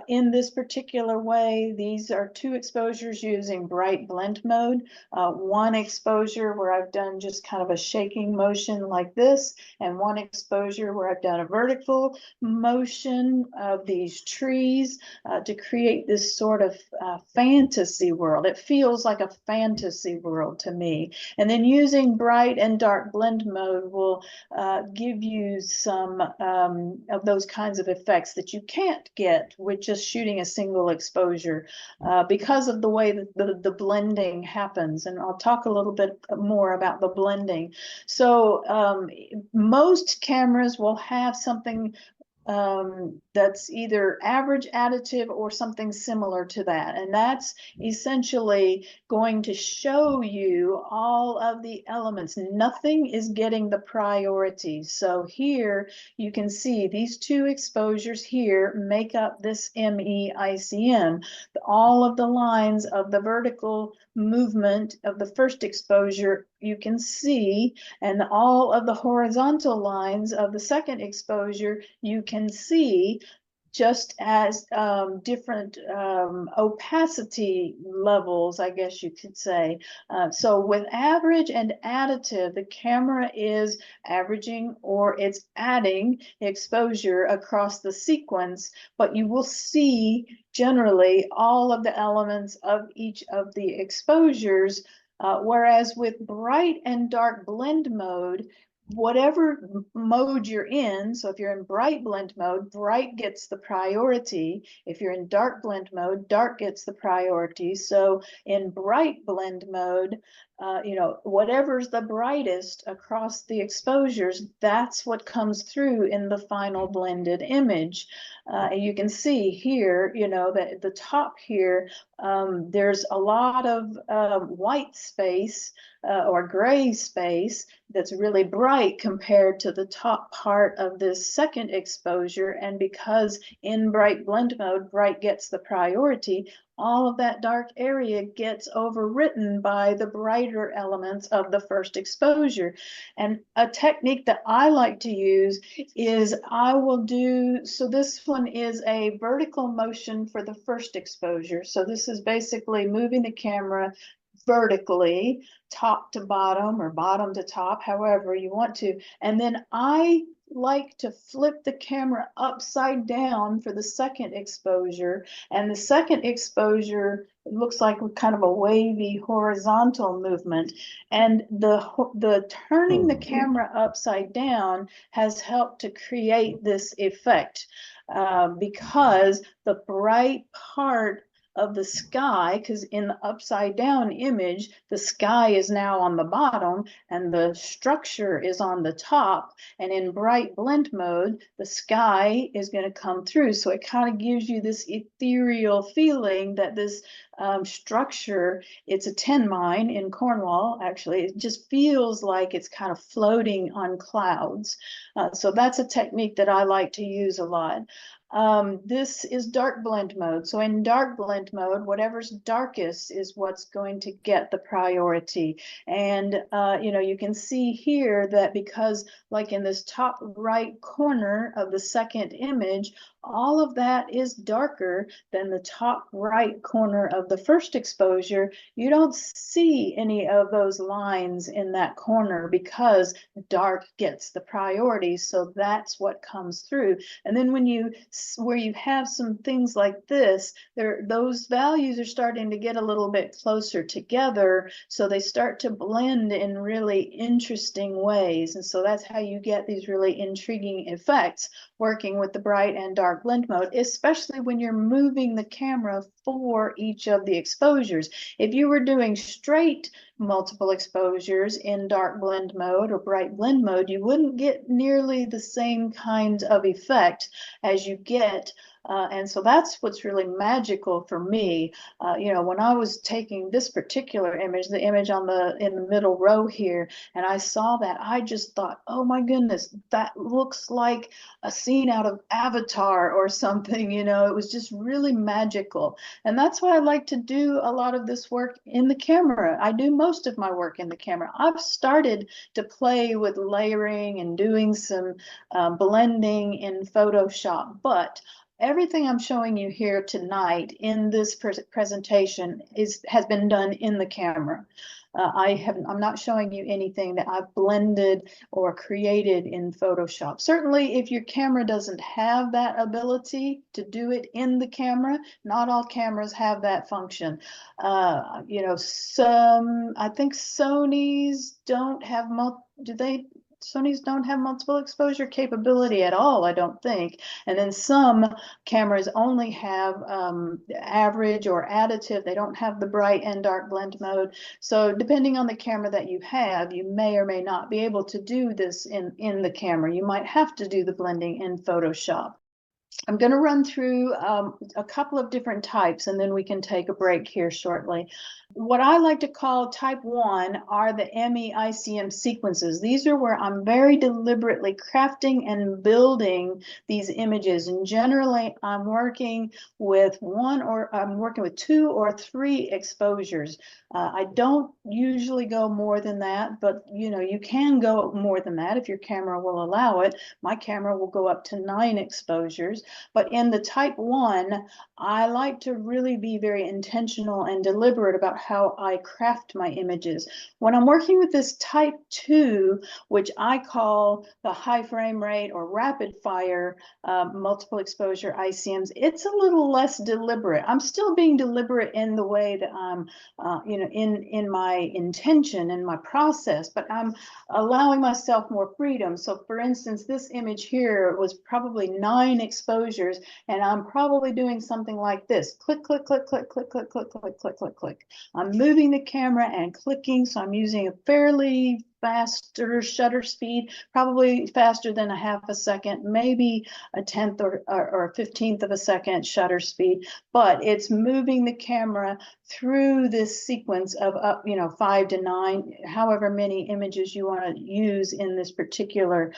in this particular way. These are two exposures using bright blend mode. One exposure where I've done just kind of a shaking motion like this, and one exposure where I've done a vertical motion of these trees to create this sort of fantasy world. It feels like a fantasy world to me. And then using bright and dark blend mode will give you some of those kinds of effects that you can't get with just shooting a single exposure because of the way that the blending happens. And I'll talk a little bit more about the blending. So most cameras will have something that's either average additive or something similar to that. And that's essentially going to show you all of the elements. Nothing is getting the priority. So here you can see these two exposures here make up this ME ICM. All of the lines of the vertical movement of the first exposure you can see, and all of the horizontal lines of the second exposure you can see, just as different opacity levels, I guess you could say. So with average and additive, the camera is averaging or it's adding exposure across the sequence, but you will see generally all of the elements of each of the exposures. Whereas with bright and dark blend mode, whatever mode you're in, so if you're in bright blend mode, bright gets the priority. If you're in dark blend mode, dark gets the priority. So in bright blend mode, whatever's the brightest across the exposures, that's what comes through in the final blended image. You can see here, that at the top here, there's a lot of white space or gray space that's really bright compared to the top part of this second exposure. And because in bright blend mode, bright gets the priority, all of that dark area gets overwritten by the brighter elements of the first exposure. And a technique that I like to use is I will do, so this one is a vertical motion for the first exposure. So this is basically moving the camera vertically, top to bottom or bottom to top, however you want to. And then I like to flip the camera upside down for the second exposure. And the second exposure looks like kind of a wavy horizontal movement. And the turning the camera upside down has helped to create this effect because the bright part of the sky, because in the upside down image, the sky is now on the bottom and the structure is on the top. And in bright blend mode, the sky is going to come through. So it kind of gives you this ethereal feeling that this structure, it's a tin mine in Cornwall, actually. It just feels like it's kind of floating on clouds. So that's a technique that I like to use a lot. This is dark blend mode. So in dark blend mode, whatever's darkest is what's going to get the priority. And, you know, you can see here that because like in this top right corner of the second image, all of that is darker than the top right corner of the first exposure. You don't see any of those lines in that corner because dark gets the priority. So that's what comes through. And then when you, where you have some things like this, those values are starting to get a little bit closer together. So they start to blend in really interesting ways. And so that's how you get these really intriguing effects working with the bright and dark blend mode, especially when you're moving the camera for each of the exposures. If you were doing straight multiple exposures in dark blend mode or bright blend mode, you wouldn't get nearly the same kind of effect as you get. And so that's what's really magical for me. You know, when I was taking this particular image, the image on in the middle row here, and I saw that, I just thought, oh my goodness, that looks like a scene out of Avatar or something. You know, it was just really magical. And that's why I like to do a lot of this work in the camera. I do most of my work in the camera. I've started to play with layering and doing some blending in Photoshop, but everything I'm showing you here tonight in this presentation has been done in the camera. I'm not showing you anything that I've blended or created in Photoshop. Certainly, if your camera doesn't have that ability to do it in the camera, not all cameras have that function. You know, I think Sony's don't have Sony's don't have multiple exposure capability at all, I don't think. And then some cameras only have average or additive. They don't have the bright and dark blend mode. So depending on the camera that you have, you may or may not be able to do this in the camera. You might have to do the blending in Photoshop. I'm going to run through a couple of different types, and then we can take a break here shortly. What I like to call type 1 are the ME ICM sequences. These are where I'm very deliberately crafting and building these images. And generally, I'm working with 2 or 3 exposures. I don't usually go more than that, but you know, you can go more than that if your camera will allow it. My camera will go up to 9 exposures. But in the type 1, I like to really be very intentional and deliberate about how I craft my images. When I'm working with this type 2, which I call the high frame rate or rapid fire multiple exposure ICMs, it's a little less deliberate. I'm still being deliberate in the way that I'm, you know, in my intention and my process, but I'm allowing myself more freedom. So for instance, this image here was probably 9 exposures, and I'm probably doing something like this: click, click, click, click, click, click, click, click, click, click, click. I'm moving the camera and clicking, so I'm using a fairly faster shutter speed, probably faster than a half a second, maybe a 10th or a 15th of a second shutter speed, but it's moving the camera through this sequence of up, you know, 5 to 9, however many images you want to use in this particular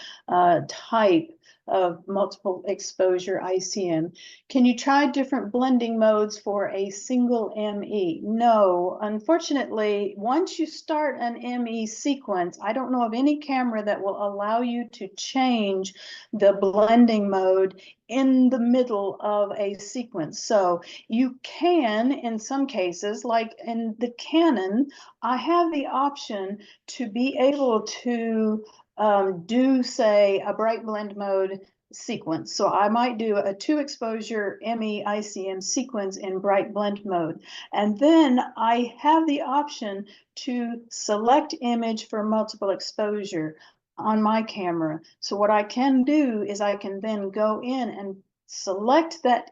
type of multiple exposure ICM. Can you try different blending modes for a single ME? No, unfortunately, once you start an ME sequence, sequence. I don't know of any camera that will allow you to change the blending mode in the middle of a sequence. So you can, in some cases, like in the Canon, I have the option to be able to do, say, a bright blend mode sequence. So I might do a 2 exposure ME ICM sequence in bright blend mode. And then I have the option to select image for multiple exposure on my camera. So what I can do is I can then go in and select that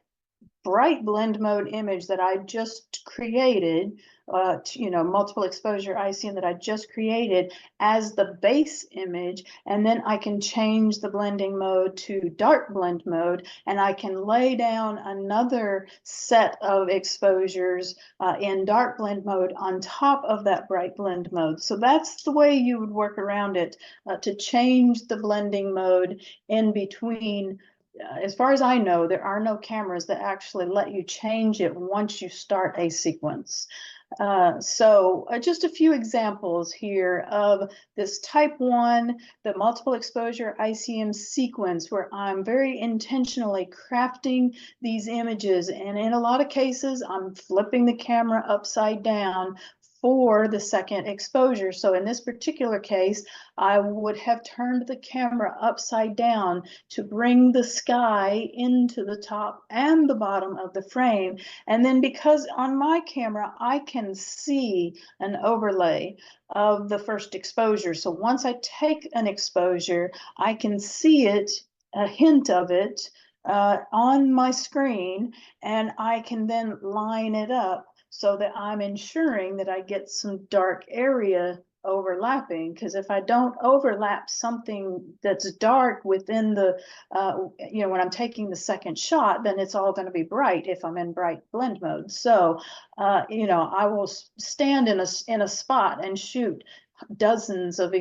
bright blend mode image that I just created, multiple exposure ICM that I just created as the base image, and then I can change the blending mode to dark blend mode, and I can lay down another set of exposures in dark blend mode on top of that bright blend mode. So that's the way you would work around it to change the blending mode in between. As far as I know, there are no cameras that actually let you change it once you start a sequence. So just a few examples here of this type 1, the multiple exposure ICM sequence, where I'm very intentionally crafting these images. And in a lot of cases, I'm flipping the camera upside down for the second exposure. So in this particular case, I would have turned the camera upside down to bring the sky into the top and the bottom of the frame. And then because on my camera, I can see an overlay of the first exposure. So once I take an exposure, I can see it, a hint of it, on my screen, and I can then line it up so that I'm ensuring that I get some dark area overlapping, because if I don't overlap something that's dark within the, when I'm taking the second shot, then it's all going to be bright if I'm in bright blend mode. So, I will stand in a spot and shoot dozens of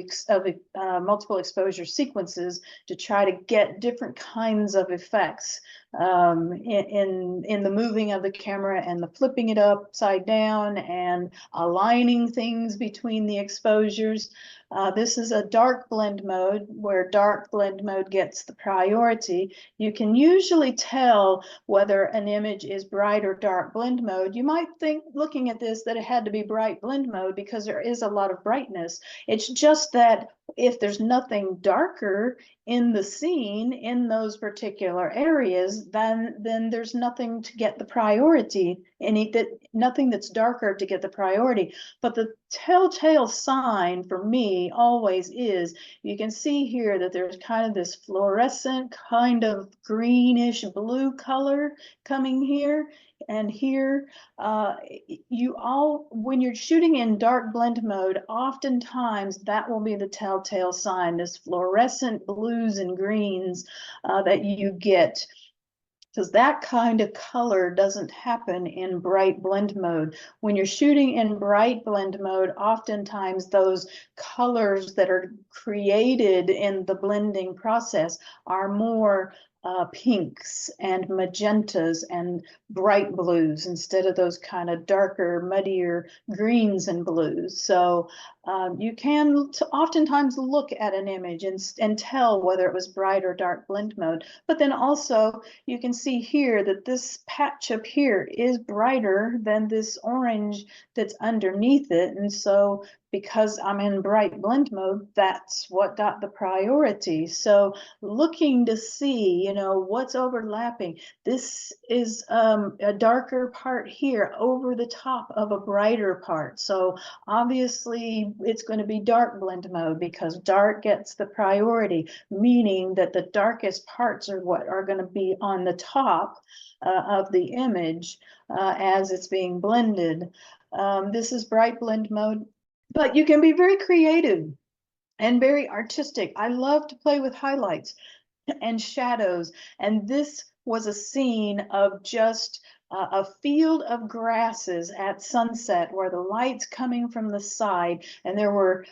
multiple exposure sequences to try to get different kinds of effects in the moving of the camera and the flipping it upside down and aligning things between the exposures. This is a dark blend mode where dark blend mode gets the priority. You can usually tell whether an image is bright or dark blend mode. You might think, looking at this, that it had to be bright blend mode because there is a lot of brightness. It's just that if there's nothing darker in the scene in those particular areas, then there's nothing to get the priority, nothing that's darker to get the priority. But the telltale sign for me always is, you can see here that there's kind of this fluorescent kind of greenish blue color coming here and here. When you're shooting in dark blend mode, oftentimes that will be the telltale sign, this fluorescent blues and greens that you get, because that kind of color doesn't happen in bright blend mode. When you're shooting in bright blend mode, oftentimes those colors that are created in the blending process are more pinks and magentas and bright blues instead of those kind of darker, muddier greens and blues. So you can oftentimes look at an image and tell whether it was bright or dark blend mode. But then also you can see here that this patch up here is brighter than this orange that's underneath it. And so because I'm in bright blend mode, that's what got the priority. So looking to see, what's overlapping. This is a darker part here over the top of a brighter part. So obviously it's going to be dark blend mode because dark gets the priority, meaning that the darkest parts are what are going to be on the top of the image as it's being blended. This is bright blend mode, but you can be very creative and very artistic. I love to play with highlights and shadows, and this was a scene of just a field of grasses at sunset where the light's coming from the side, and there were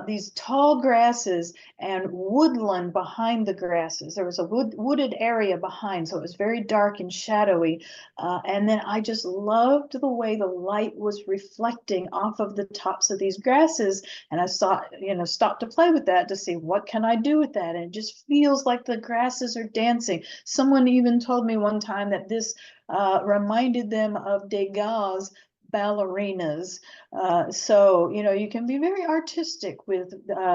these tall grasses and woodland behind the grasses. There was a wooded area behind, so it was very dark and shadowy. And then I just loved the way the light was reflecting off of the tops of these grasses. And I saw, stopped to play with that to see what can I do with that. And it just feels like the grasses are dancing. Someone even told me one time that this reminded them of Degas' ballerinas. So, you can be very artistic with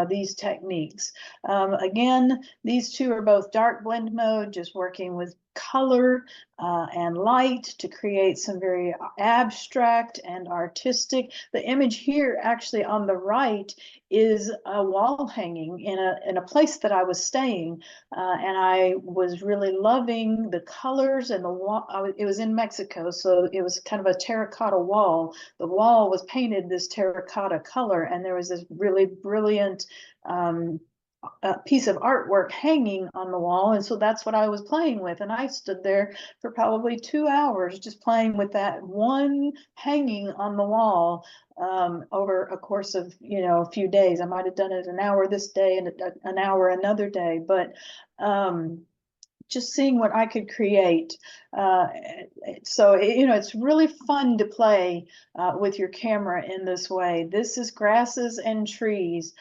these techniques. Again, these two are both dark blend mode, just working with color and light to create some very abstract and artistic. The image here actually on the right is a wall hanging in a place that I was staying, and I was really loving the colors and the wall. It was in Mexico, so it was kind of a terracotta wall. The wall was painted this terracotta color, and there was this really brilliant a piece of artwork hanging on the wall, and so that's what I was playing with, and I stood there for probably 2 hours just playing with that one hanging on the wall over a course of a few days. I might have done it an hour this day and an hour another day, but just seeing what I could create. So it's really fun to play with your camera in this way. This is grasses and trees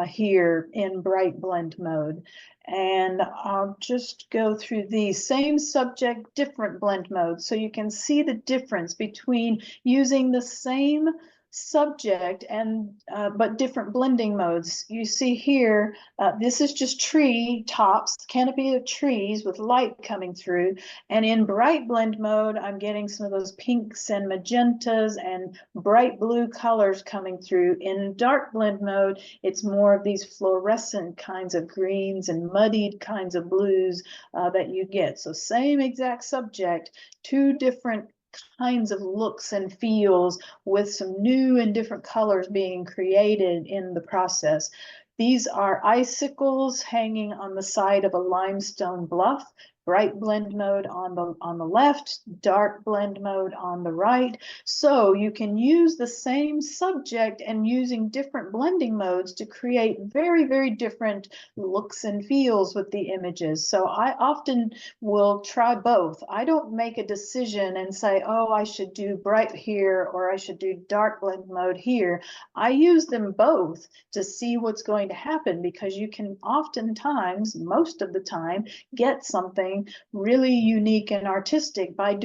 here in bright blend mode. And I'll just go through these. Same subject, different blend modes. So you can see the difference between using the same subject and but different blending modes. You see here, this is just tree tops, canopy of trees with light coming through. And in bright blend mode, I'm getting some of those pinks and magentas and bright blue colors coming through. In dark blend mode, it's more of these fluorescent kinds of greens and muddied kinds of blues that you get. So same exact subject, two different kinds of looks and feels with some new and different colors being created in the process. These are icicles hanging on the side of a limestone bluff. Bright blend mode on the left, dark blend mode on the right. So you can use the same subject and using different blending modes to create very, very different looks and feels with the images. So I often will try both. I don't make a decision and say, oh, I should do bright here or I should do dark blend mode here. I use them both to see what's going to happen, because you can oftentimes, most of the time, get something really unique and artistic by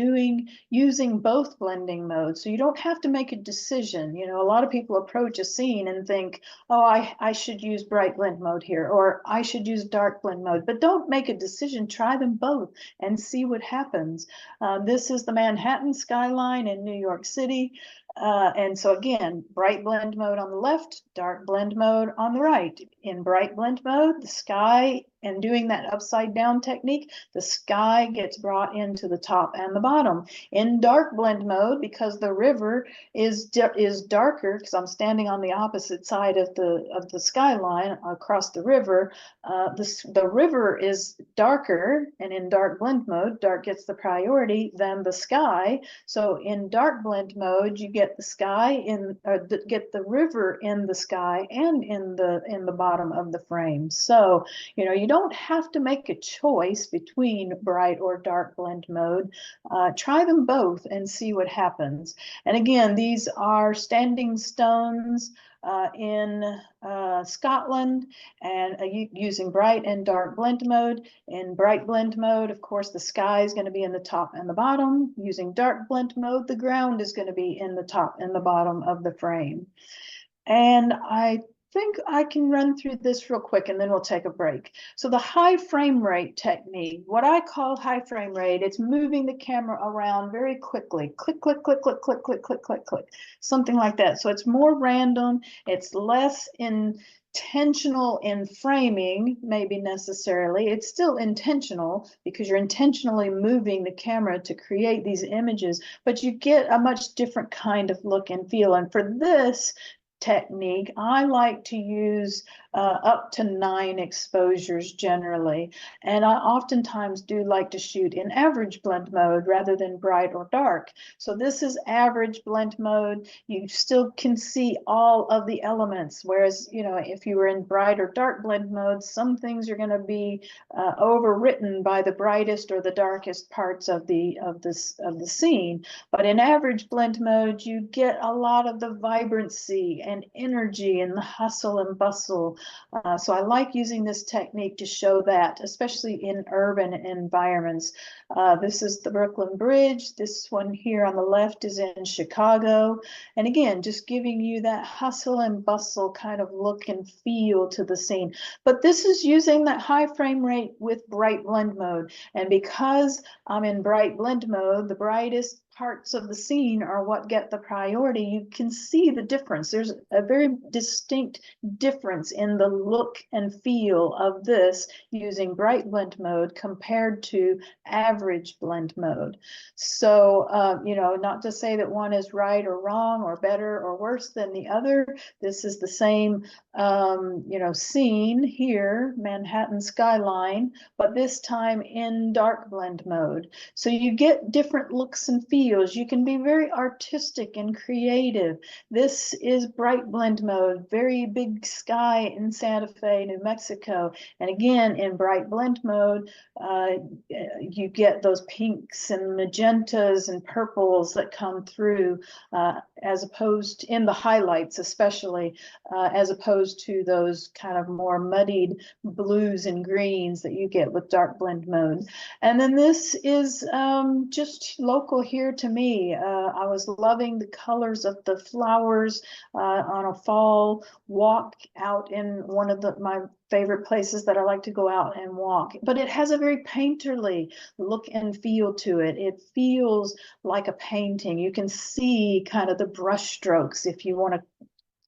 using both blending modes. So you don't have to make a decision. A lot of people approach a scene and think, oh, I should use bright blend mode here, or I should use dark blend mode, but don't make a decision. Try them both and see what happens. This is the Manhattan skyline in New York City. And so again, bright blend mode on the left, dark blend mode on the right. In bright blend mode, the sky, and doing that upside down technique, the sky gets brought into the top and the bottom. In dark blend mode, because the river is darker, because I'm standing on the opposite side of the skyline across the river, the river is darker, and in dark blend mode, dark gets the priority than the sky. So in dark blend mode, you get the sky get the river in the sky and in the bottom of the frame. So you don't have to make a choice between bright or dark blend mode. Try them both and see what happens. And again, these are standing stones in Scotland, and using bright and dark blend mode. In bright blend mode, of course, the sky is going to be in the top and the bottom. Using dark blend mode, the ground is going to be in the top and the bottom of the frame. And I think I can run through this real quick and then we'll take a break. So the high frame rate technique, what I call high frame rate, it's moving the camera around very quickly. Click, click, click, click, click, click, click, click, click, something like that. So it's more random, it's less intentional in framing, maybe necessarily. It's still intentional because you're intentionally moving the camera to create these images, but you get a much different kind of look and feel. And for this technique, I like to use up to 9 exposures generally. And I oftentimes do like to shoot in average blend mode rather than bright or dark. So this is average blend mode. You still can see all of the elements, whereas, you know, if you were in bright or dark blend mode, some things are going to be overwritten by the brightest or the darkest parts of the scene. But in average blend mode, you get a lot of the vibrancy and energy and the hustle and bustle. So I like using this technique to show that, especially in urban environments. This is the Brooklyn Bridge. This one here on the left is in Chicago. And again, just giving you that hustle and bustle kind of look and feel to the scene. But this is using that high frame rate with bright blend mode. And because I'm in bright blend mode, the brightest parts of the scene are what get the priority. You can see the difference. There's a very distinct difference in the look and feel of this using bright blend mode compared to average blend mode. So, you know, not to say that one is right or wrong or better or worse than the other. This is the same, you know, scene here, Manhattan skyline, but this time in dark blend mode. So you get different looks and feels. You can be very artistic and creative. This is bright blend mode, very big sky in Santa Fe, New Mexico. And again, in bright blend mode, you get those pinks and magentas and purples that come through, as opposed to, in the highlights especially, as opposed to those kind of more muddied blues and greens that you get with dark blend mode. And then this is just local here to me. I was loving the colors of the flowers on a fall walk out in one of my favorite places that I like to go out and walk. But it has a very painterly look and feel to it. It feels like a painting. You can see kind of the brush strokes if you want to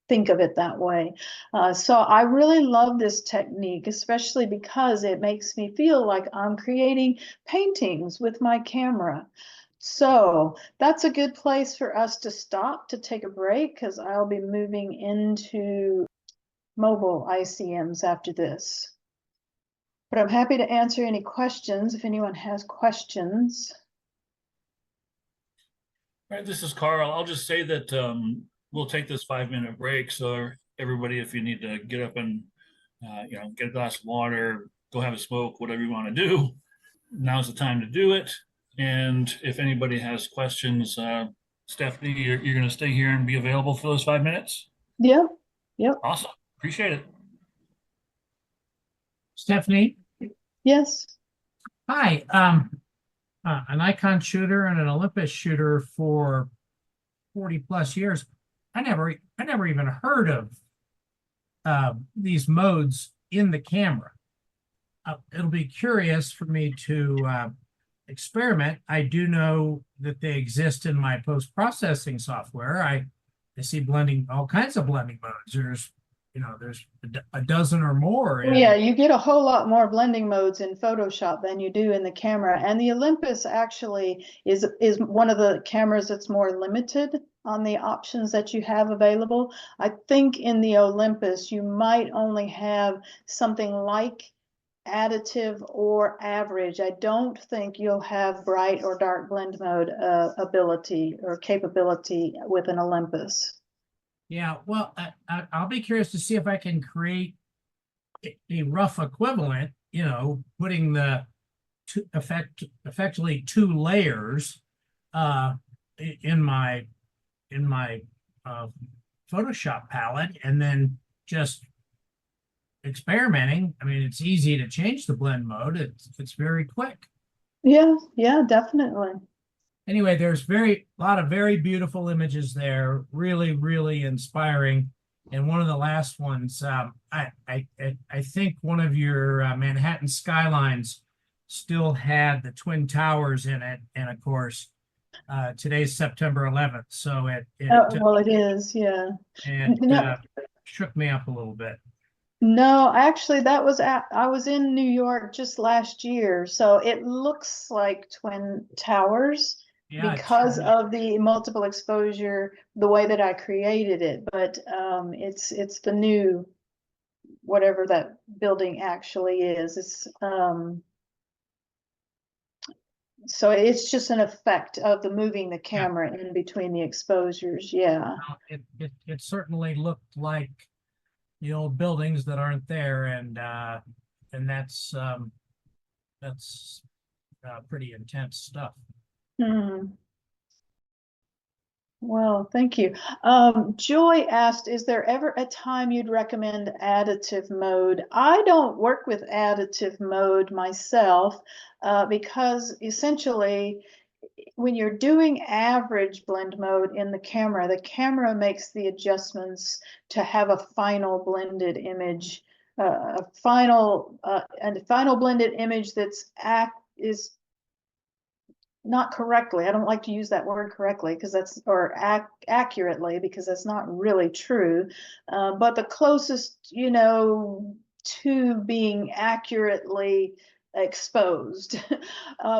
think of it that way. So I really love this technique, especially because it makes me feel like I'm creating paintings with my camera. So that's a good place for us to stop to take a break, because I'll be moving into mobile ICMs after this. But I'm happy to answer any questions if anyone has questions. All right, this is Carl. I'll just say that we'll take this 5-minute break. So everybody, if you need to get up and you know, get a glass of water, go have a smoke, whatever you want to do, now's the time to do it. And if anybody has questions, Stephanie, you're going to stay here and be available for those 5 minutes? Yep. Yep. Awesome. Appreciate it. Stephanie, Yes. hi. An Icon shooter and an Olympus shooter for 40 plus years. I never even heard of these modes in the camera. It'll be curious for me to experiment. I do know that they exist in my post-processing software. I see blending, all kinds of blending modes. There's a dozen or more. Yeah, you get a whole lot more blending modes in Photoshop than you do in the camera. And the Olympus actually is one of the cameras that's more limited on the options that you have available. I think in the Olympus, you might only have something like additive or average. I don't think you'll have bright or dark blend mode ability or capability with an Olympus. Yeah, well, I'll be curious to see if I can create a rough equivalent, you know, putting the effectively 2 layers in my Photoshop palette, and then just experimenting. I mean, it's easy to change the blend mode. It's very quick. Yeah, definitely. Anyway, there's a lot of very beautiful images there, really inspiring. And one of the last ones, I think one of your Manhattan skylines still had the Twin Towers in it, and of course, today's September 11th, so well, it is, yeah. it shook me up a little bit. No, actually, I was in New York just last year, so it looks like Twin Towers. Yeah, because of the multiple exposure, the way that I created it, but it's the new whatever that building actually is. So it's just an effect of the moving the camera in between the exposures. Yeah. Well, it certainly looked like the old buildings that aren't there, and that's pretty intense stuff. Hmm. Well, thank you. Joy asked, is there ever a time you'd recommend additive mode? I don't work with additive mode myself because essentially when you're doing average blend mode in the camera makes the adjustments to have a final blended image, a final blended image is not correctly. I don't like to use that word correctly because accurately, because that's not really true. But the closest, to being accurately exposed.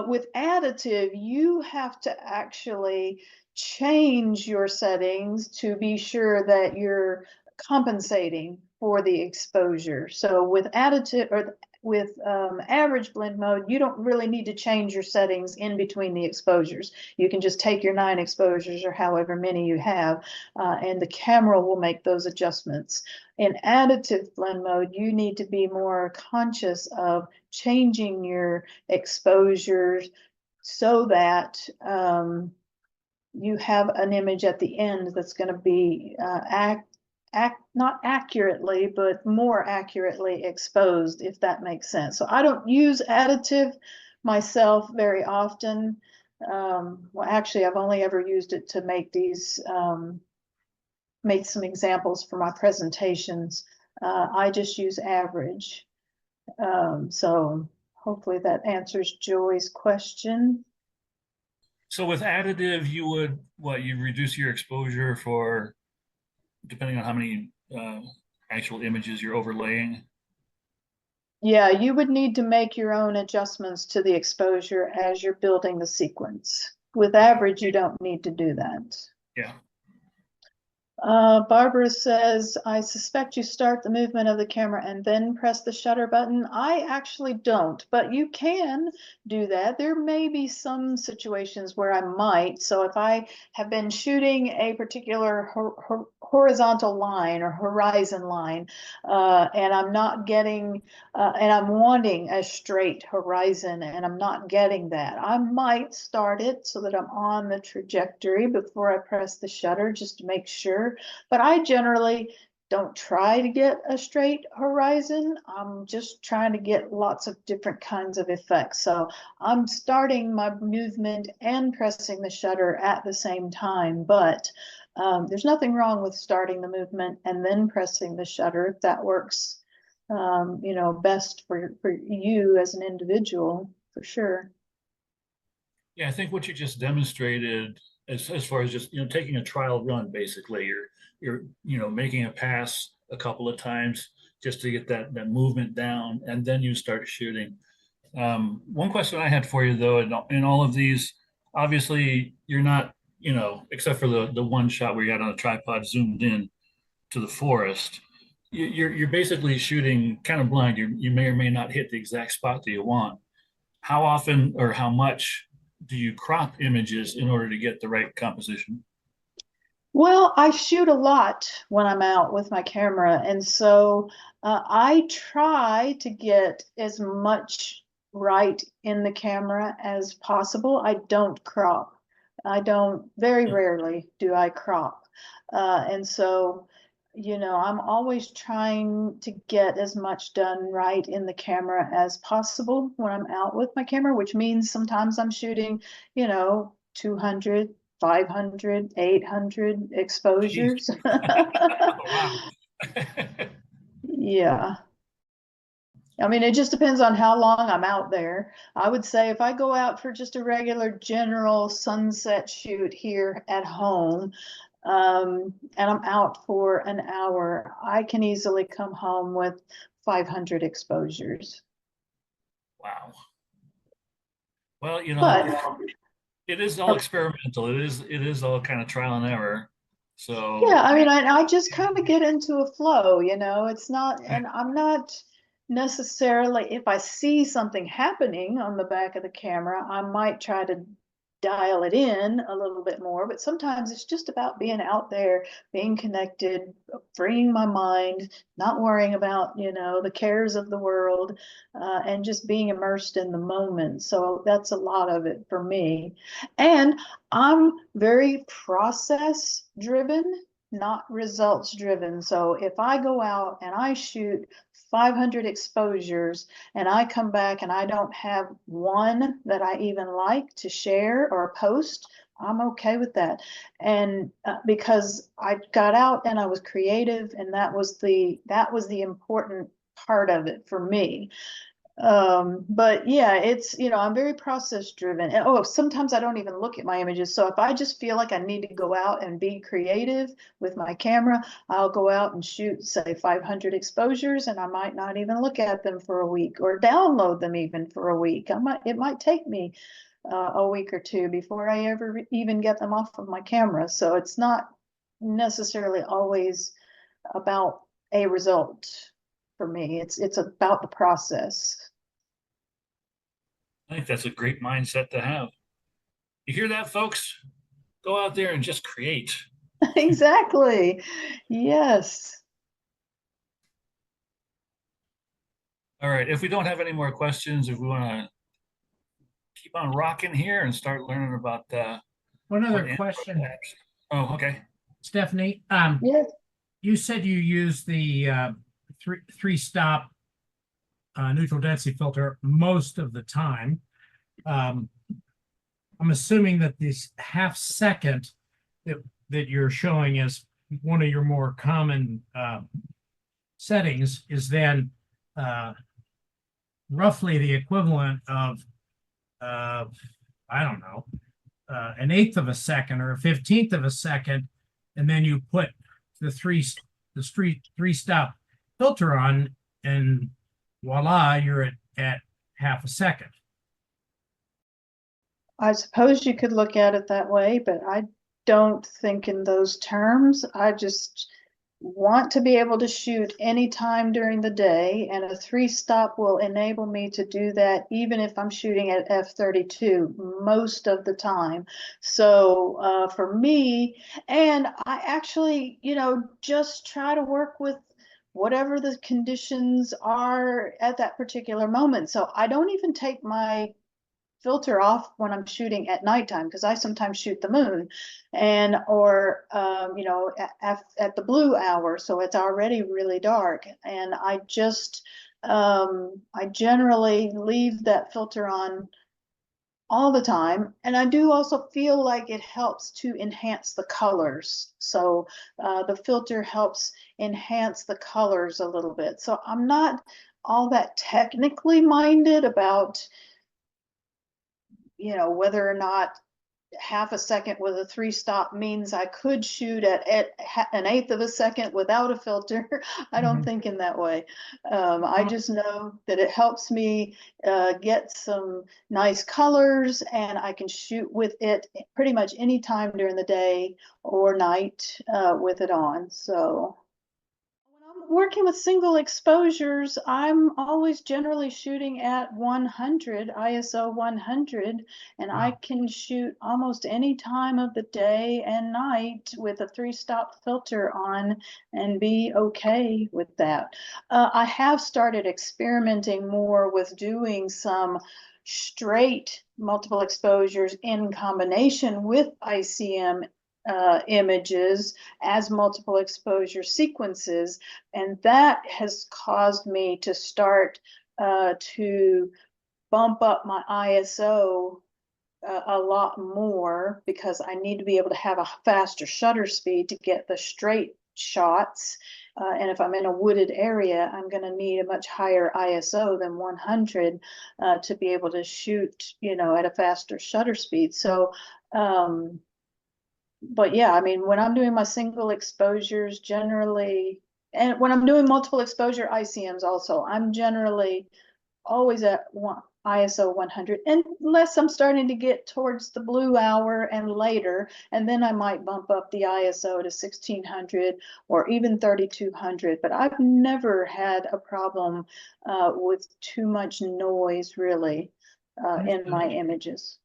With additive, you have to actually change your settings to be sure that you're compensating for the exposure. So with additive or with average blend mode, you don't really need to change your settings in between the exposures. You can just take your 9 exposures or however many you have, and the camera will make those adjustments. In additive blend mode, you need to be more conscious of changing your exposures so that you have an image at the end that's going to be not accurately, but more accurately exposed, if that makes sense. So I don't use additive myself very often. Well, actually, I've only ever used it to make these, make some examples for my presentations. I just use average. So hopefully that answers Joy's question. So with additive, you would, you reduce your exposure for, depending on how many actual images you're overlaying? Yeah, you would need to make your own adjustments to the exposure as you're building the sequence. With average, you don't need to do that. Yeah. Barbara says, I suspect you start the movement of the camera and then press the shutter button. I actually don't, but you can do that. There may be some situations where I might. So if I have been shooting a particular horizontal line or horizon line, and I'm not getting, and I'm wanting a straight horizon and I'm not getting that, I might start it so that I'm on the trajectory before I press the shutter just to make sure. But I generally don't try to get a straight horizon. I'm just trying to get lots of different kinds of effects. So I'm starting my movement and pressing the shutter at the same time, but there's nothing wrong with starting the movement and then pressing the shutter if that works, best for you as an individual, for sure. Yeah, I think what you just demonstrated, as far as just taking a trial run, basically, you're making a pass a couple of times just to get that movement down, and then you start shooting. One question I had for you though, in all of these, obviously you're not, except for the one shot where you got on a tripod zoomed in to the forest, you're basically shooting kind of blind. You may or may not hit the exact spot that you want. How often or how much do you crop images in order to get the right composition? Well, I shoot a lot when I'm out with my camera, and so I try to get as much right in the camera as possible. I don't crop. Very rarely do I crop. And so, I'm always trying to get as much done right in the camera as possible when I'm out with my camera, which means sometimes I'm shooting, 200, 500, 800 exposures. Oh, wow. Yeah. I mean, it just depends on how long I'm out there. I would say if I go out for just a regular general sunset shoot here at home, and I'm out for an hour, I can easily come home with 500 exposures. Wow. Well, But it is all experimental. It is all kind of trial and error. So Yeah, I mean, I just kind of get into a flow, you know, it's not, and I'm not necessarily, if I see something happening on the back of the camera, I might try to dial it in a little bit more, but sometimes it's just about being out there, being connected, freeing my mind, not worrying about, you know, the cares of the world, and just being immersed in the moment. So that's a lot of it for me. And I'm very process driven, not results driven. So if I go out and I shoot 500 exposures and I come back and I don't have one that I even like to share or post, I'm okay with that. And because I got out and I was creative, and that was the important part of it for me. But yeah, it's, you know, I'm very process driven. And oh, sometimes I don't even look at my images. So if I just feel like I need to go out and be creative with my camera, I'll go out and shoot, say, 500 exposures, and I might not even look at them for a week or download them even for a week. It might take me a week or two before I ever even get them off of my camera. So it's not necessarily always about a result for me. It's about the process. I think that's a great mindset to have. You hear that, folks? Go out there and just create. Exactly. Yes. All right. If we don't have any more questions, if we want to keep on rocking here and start learning about One what other Android question, apps. Oh, okay. Stephanie. Yes. You said you use the three stop neutral density filter most of the time. I'm assuming that this half second that you're showing as one of your more common settings is then roughly the equivalent of I don't know, an eighth of a second or a 15th of a second, and then you put the three stop filter on, and voila, you're at half a second. I suppose you could look at it that way, but I don't think in those terms. I just want to be able to shoot anytime during the day, and a three stop will enable me to do that even if I'm shooting at f32 most of the time. So for me, and I actually, you know, just try to work with whatever the conditions are at that particular moment. So I don't even take my filter off when I'm shooting at nighttime, because I sometimes shoot the moon, and or you know, at the blue hour, so it's already really dark, and I generally leave that filter on all the time. And I do also feel like it helps to enhance the colors. So the filter helps enhance the colors a little bit. So I'm not all that technically minded about, you know, whether or not half a second with a three stop means I could shoot at an eighth of a second without a filter. I don't think in that way. I just know that it helps me get some nice colors, and I can shoot with it pretty much any time during the day or night with it on. So when I'm working with single exposures, I'm always generally shooting at 100, ISO 100, and I can shoot almost any time of the day and night with a three stop filter on and be okay with that. I have started experimenting more with doing some straight multiple exposures in combination with ICM images as multiple exposure sequences, and that has caused me to start to bump up my ISO a lot more, because I need to be able to have a faster shutter speed to get the straight shots. And if I'm in a wooded area, I'm going to need a much higher ISO than 100 to be able to shoot, you know, at a faster shutter speed. So but yeah, I mean, when I'm doing my single exposures generally, and when I'm doing multiple exposure ICMs also, I'm generally always at ISO 100, unless I'm starting to get towards the blue hour and later, and then I might bump up the ISO to 1600 or even 3200. But I've never had a problem with too much noise, really, in my images.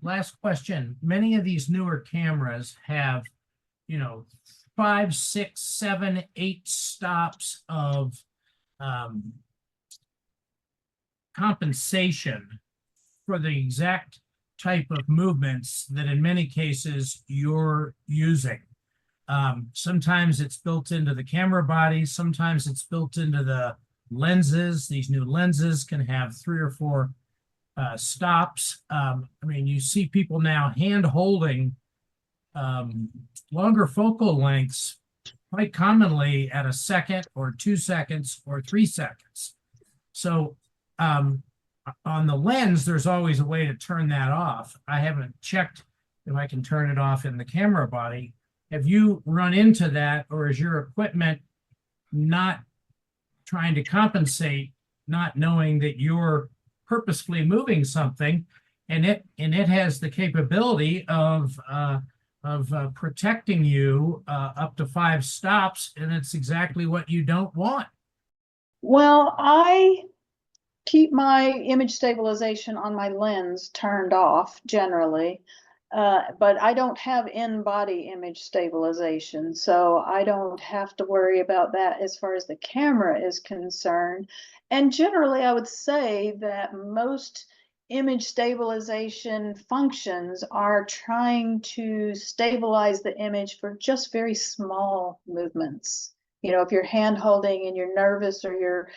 Last question. Many of these newer cameras have, 5, 6, 7, 8 stops of compensation for the exact type of movements that in many cases you're using. Sometimes it's built into the camera body, sometimes it's built into the lenses. These new lenses can have 3 or 4 stops. I mean, you see people now hand holding longer focal lengths quite commonly at a second or 2 seconds or 3 seconds. So on the lens, there's always a way to turn that off. I haven't checked if I can turn it off in the camera body. Have you run into that, or is your equipment not trying to compensate, not knowing that you're purposefully moving something, and it has the capability of protecting you up to 5 stops, and it's exactly what you don't want? Well, I keep my image stabilization on my lens turned off generally, but I don't have in-body image stabilization, so I don't have to worry about that as far as the camera is concerned. And generally, I would say that most image stabilization functions are trying to stabilize the image for just very small movements. If you're hand holding and you're nervous, or your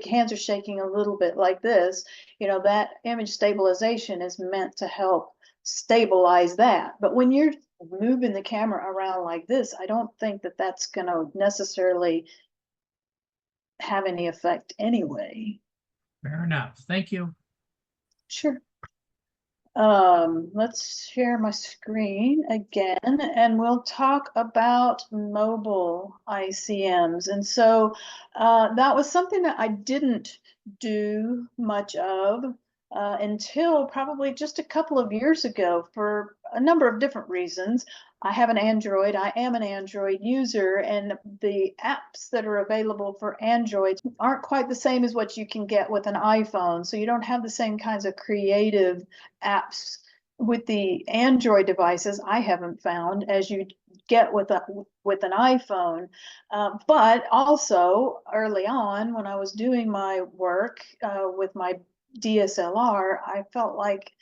hands are shaking a little bit like this, that image stabilization is meant to help stabilize that. But when you're moving the camera around like this, I don't think that that's going to necessarily have any effect anyway. Fair enough. Thank you. Sure. Let's share my screen again, and we'll talk about mobile ICMs. And so that was something that I didn't do much of until probably just a couple of years ago, for a number of different reasons. I have an Android. I am an Android user, and the apps that are available for Android aren't quite the same as what you can get with an iPhone. So you don't have the same kinds of creative apps with the Android devices, I haven't found, as you get with an iPhone. But also early on, when I was doing my work with my DSLR, I felt like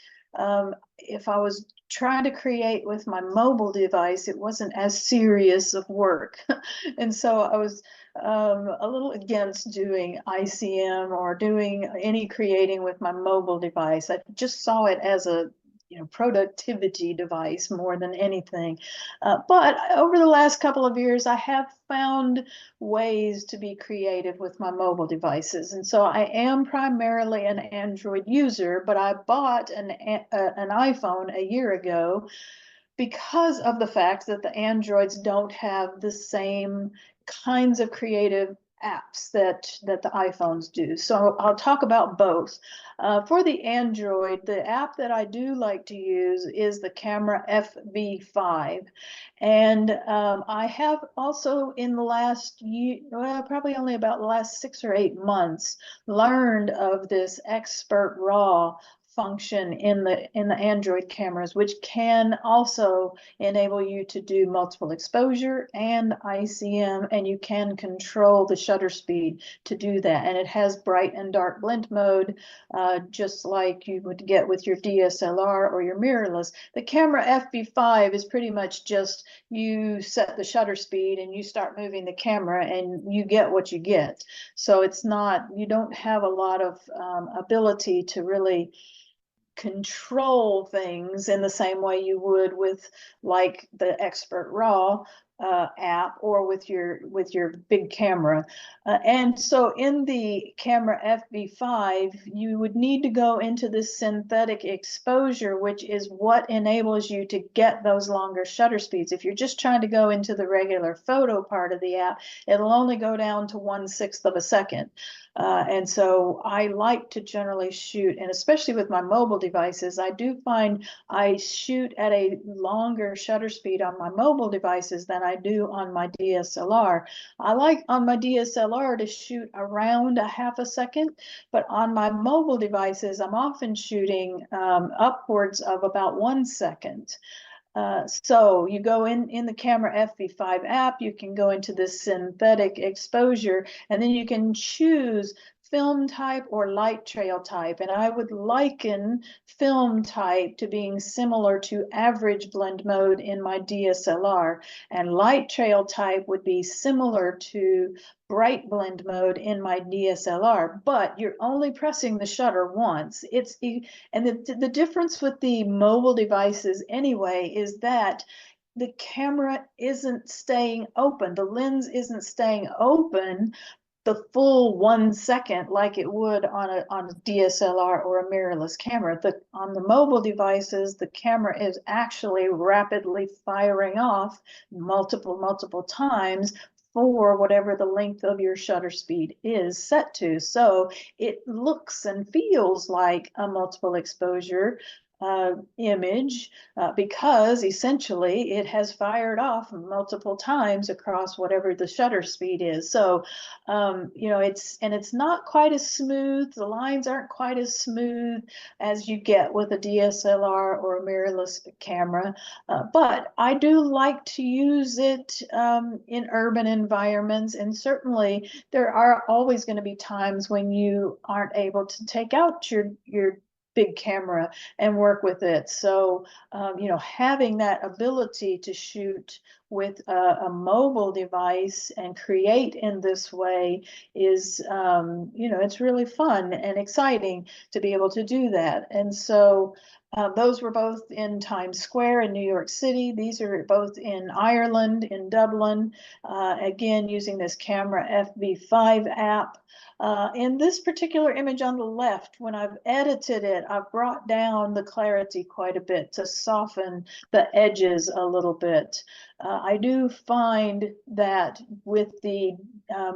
if I was trying to create with my mobile device, it wasn't as serious of work. And so I was a little against doing ICM or doing any creating with my mobile device. I just saw it as a productivity device more than anything. But over the last couple of years, I have found ways to be creative with my mobile devices. And so I am primarily an Android user, but I bought an iPhone a year ago because of the fact that the Androids don't have the same kinds of creative apps that the iPhones do. So I'll talk about both. For the Android, the app that I do like to use is the Camera FV5. And I have also in the last year, well, probably only about the last 6 or 8 months, learned of this Expert RAW function in the Android cameras, which can also enable you to do multiple exposure and ICM, and you can control the shutter speed to do that. And it has bright and dark blend mode, just like you would get with your DSLR or your mirrorless. The Camera FV5 is pretty much just you set the shutter speed and you start moving the camera and you get what you get. So it's not, you don't have a lot of ability to really control things in the same way you would with like the Expert RAW app or with your big camera. And so in the Camera FV5, you would need to go into this synthetic exposure, which is what enables you to get those longer shutter speeds. If you're just trying to go into the regular photo part of the app, it'll only go down to 1/6 of a second. And so I like to generally shoot, and especially with my mobile devices, I do find I shoot at a longer shutter speed on my mobile devices than I do on my DSLR. I like on my DSLR to shoot around a half a second, but on my mobile devices, I'm often shooting upwards of about 1 second. So you go in the camera FV5 app, you can go into this synthetic exposure, and then you can choose film type or light trail type. And I would liken film type to being similar to average blend mode in my DSLR, and light trail type would be similar to bright blend mode in my DSLR, but you're only pressing the shutter once. And the difference with the mobile devices anyway is that the camera isn't staying open. The lens isn't staying open the full 1 second like it would on a DSLR or a mirrorless camera. On the mobile devices, the camera is actually rapidly firing off multiple times for whatever the length of your shutter speed is set to. So it looks and feels like a multiple exposure image because essentially it has fired off multiple times across whatever the shutter speed is. So, you know, it's not quite as smooth. The lines aren't quite as smooth as you get with a DSLR or a mirrorless camera. But I do like to use it in urban environments, and certainly there are always going to be times when you aren't able to take out your big camera and work with it. So, you know, having that ability to shoot with a mobile device and create in this way is, you know, it's really fun and exciting to be able to do that. And so those were both in Times Square in New York City. These are both in Ireland, in Dublin, again, using this camera FV5 app. In this particular image on the left, when I've edited it, I've brought down the clarity quite a bit to soften the edges a little bit. I do find that with the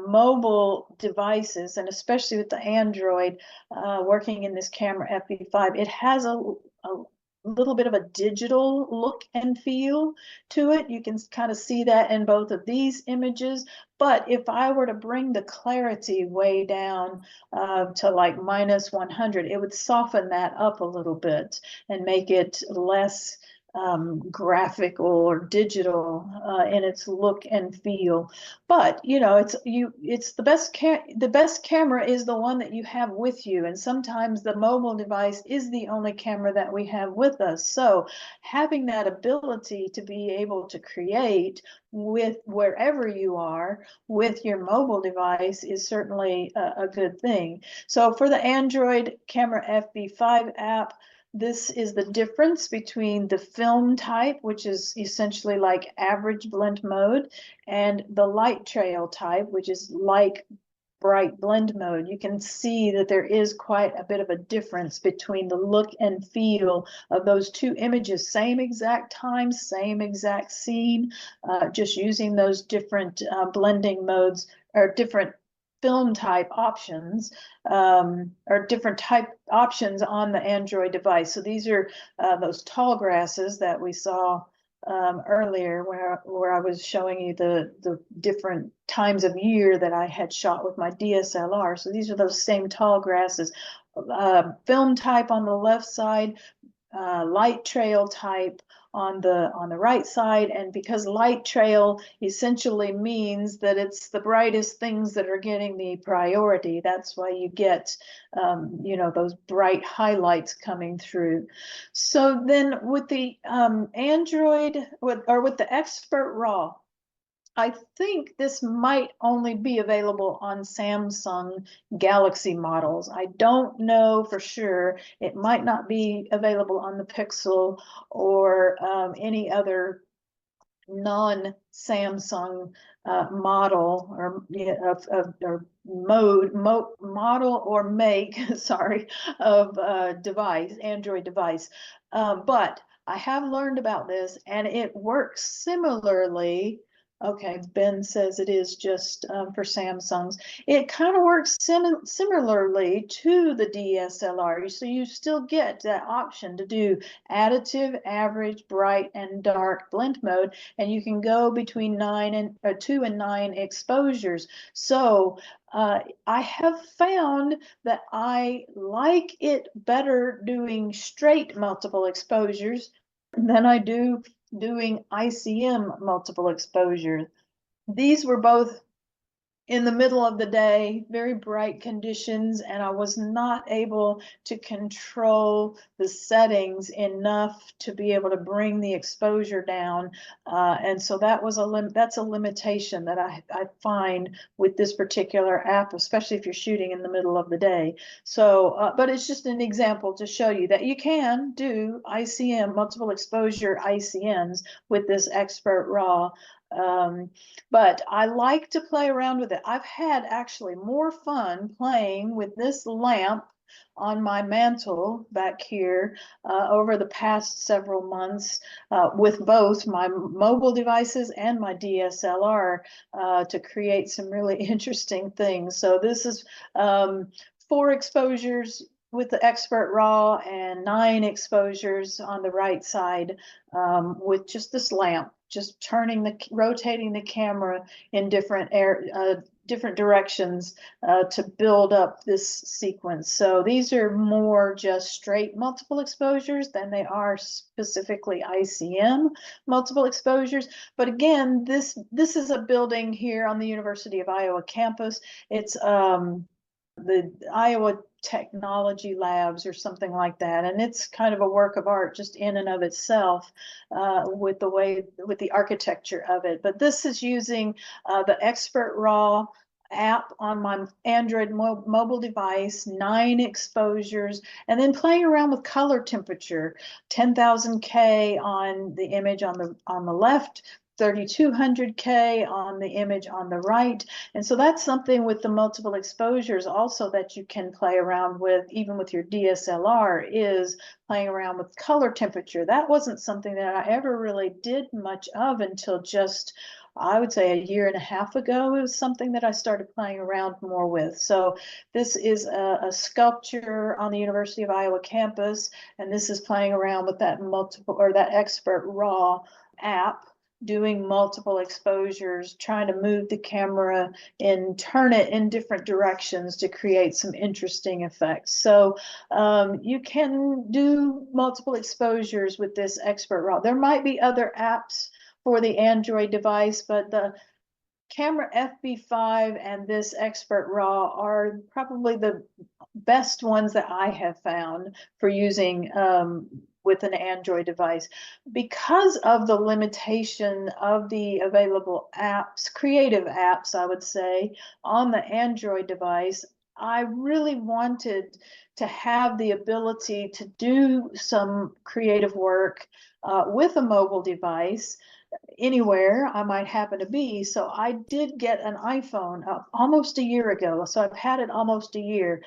mobile devices, and especially with the Android working in this camera FV5, it has a little bit of a digital look and feel to it. You can kind of see that in both of these images. But if I were to bring the clarity way down to like -100, it would soften that up a little bit and make it less graphical or digital in its look and feel. But you know, it's the best camera is the one that you have with you, and sometimes the mobile device is the only camera that we have with us. So having that ability to be able to create with wherever you are with your mobile device is certainly a good thing. So for the Android camera FV5 app, this is the difference between the film type, which is essentially like average blend mode, and the light trail type, which is like bright blend mode. You can see that there is quite a bit of a difference between the look and feel of those two images. Same exact time, same exact scene, just using those different blending modes or different film type options or different type options on the Android device. So these are those tall grasses that we saw earlier where I was showing you the different times of year that I had shot with my DSLR. So these are those same tall grasses. Film type on the left side, light trail type on the right side. And because light trail essentially means that it's the brightest things that are getting the priority, that's why you get you know, those bright highlights coming through. So then with the Android with the Expert RAW, I think this might only be available on Samsung Galaxy models. I don't know for sure. It might not be available on the Pixel or any other non-Samsung model or model or make, sorry, of Android device. But I have learned about this, and it works similarly Okay, Ben says it is just for Samsungs. It kind of works similarly to the DSLR. So you still get that option to do additive, average, bright, and dark blend mode, and you can go between 2 and 9 exposures. So I have found that I like it better doing straight multiple exposures than I do doing ICM multiple exposure. These were both in the middle of the day, very bright conditions, and I was not able to control the settings enough to be able to bring the exposure down. And so that was that's a limitation that I find with this particular app, especially if you're shooting in the middle of the day. So, but it's just an example to show you that you can do ICM, multiple exposure ICMs with this Expert RAW. But I like to play around with it. I've had actually more fun playing with this lamp on my mantle back here over the past several months with both my mobile devices and my DSLR to create some really interesting things. So this is 4 exposures with the Expert RAW and 9 exposures on the right side with just this lamp, just rotating the camera in different directions to build up this sequence. So these are more just straight multiple exposures than they are specifically ICM multiple exposures. But again, this is a building here on the University of Iowa campus. It's the Iowa Technology Labs or something like that, and it's kind of a work of art just in and of itself with the architecture of it. But this is using the Expert RAW app on my Android mobile device, 9 exposures, and then playing around with color temperature, 10,000K on the image on the left, 3200K on the image on the right. And so that's something with the multiple exposures also that you can play around with, even with your DSLR, is playing around with color temperature. That wasn't something that I ever really did much of until just, I would say, a year and a half ago. It was something that I started playing around more with. So this is a sculpture on the University of Iowa campus, and this is playing around with that that Expert RAW app, doing multiple exposures, trying to move the camera and turn it in different directions to create some interesting effects. So you can do multiple exposures with this Expert RAW. There might be other apps for the Android device, but the Camera FB5 and this Expert RAW are probably the best ones that I have found for using with an Android device. Because of the limitation of the available apps, creative apps, I would say, on the Android device, I really wanted to have the ability to do some creative work with a mobile device anywhere I might happen to be. So I did get an iPhone almost a year ago. So I've had it almost a year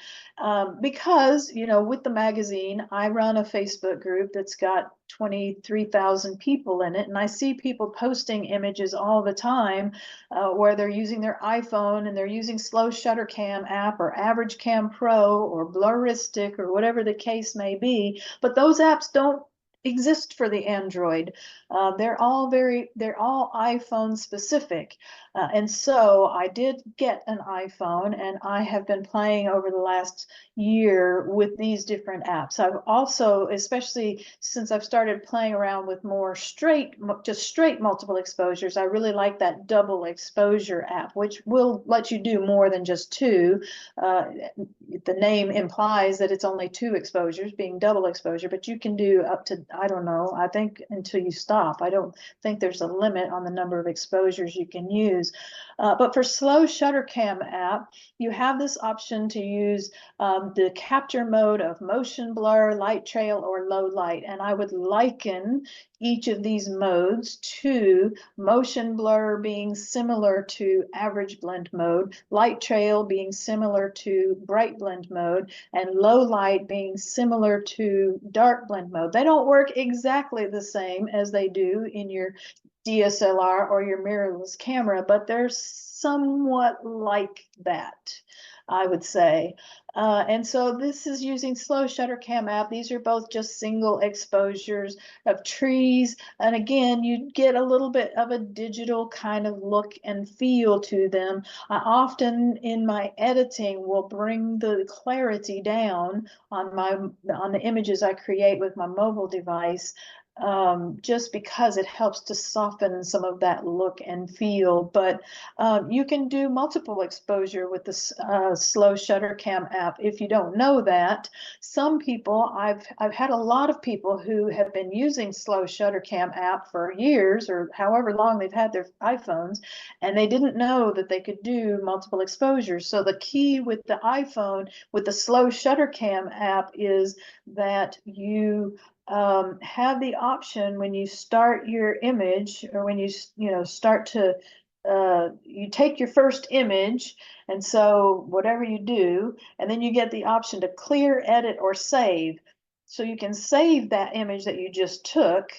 because, you know, with the magazine, I run a Facebook group that's got 23,000 people in it. And I see people posting images all the time where they're using their iPhone and they're using Slow Shutter Cam app or Average Cam Pro or Blurristic or whatever the case may be. But those apps don't exist for the Android. They're all iPhone specific. And so I did get an iPhone and I have been playing over the last year with these different apps. I've also, especially since I've started playing around with more just straight multiple exposures, I really like that double exposure app, which will let you do more than just 2. The name implies that it's only 2 exposures, being double exposure, but you can do up to, I don't know, I think until you stop. I don't think there's a limit on the number of exposures you can use. But for Slow Shutter Cam app, you have this option to use the capture mode of motion blur, light trail, or low light. And I would liken each of these modes to motion blur being similar to average blend mode, light trail being similar to bright blend mode, and low light being similar to dark blend mode. They don't work exactly the same as they do in your DSLR or your mirrorless camera, but they're somewhat like that, I would say. And so this is using slow shutter cam app. These are both just single exposures of trees. And again, you get a little bit of a digital kind of look and feel to them. I often in my editing will bring the clarity down on the images I create with my mobile device, just because it helps to soften some of that look and feel. But you can do multiple exposure with the slow shutter cam app. If you don't know that, some people, I've had a lot of people who have been using slow shutter cam app for years or however long they've had their iPhones, and they didn't know that they could do multiple exposures. So the key with the iPhone, with the slow shutter cam app, is that you have the option when you start your image, or when you start to you take your first image, and so whatever you do, and then you get the option to clear, edit, or save. So you can save that image that you just took,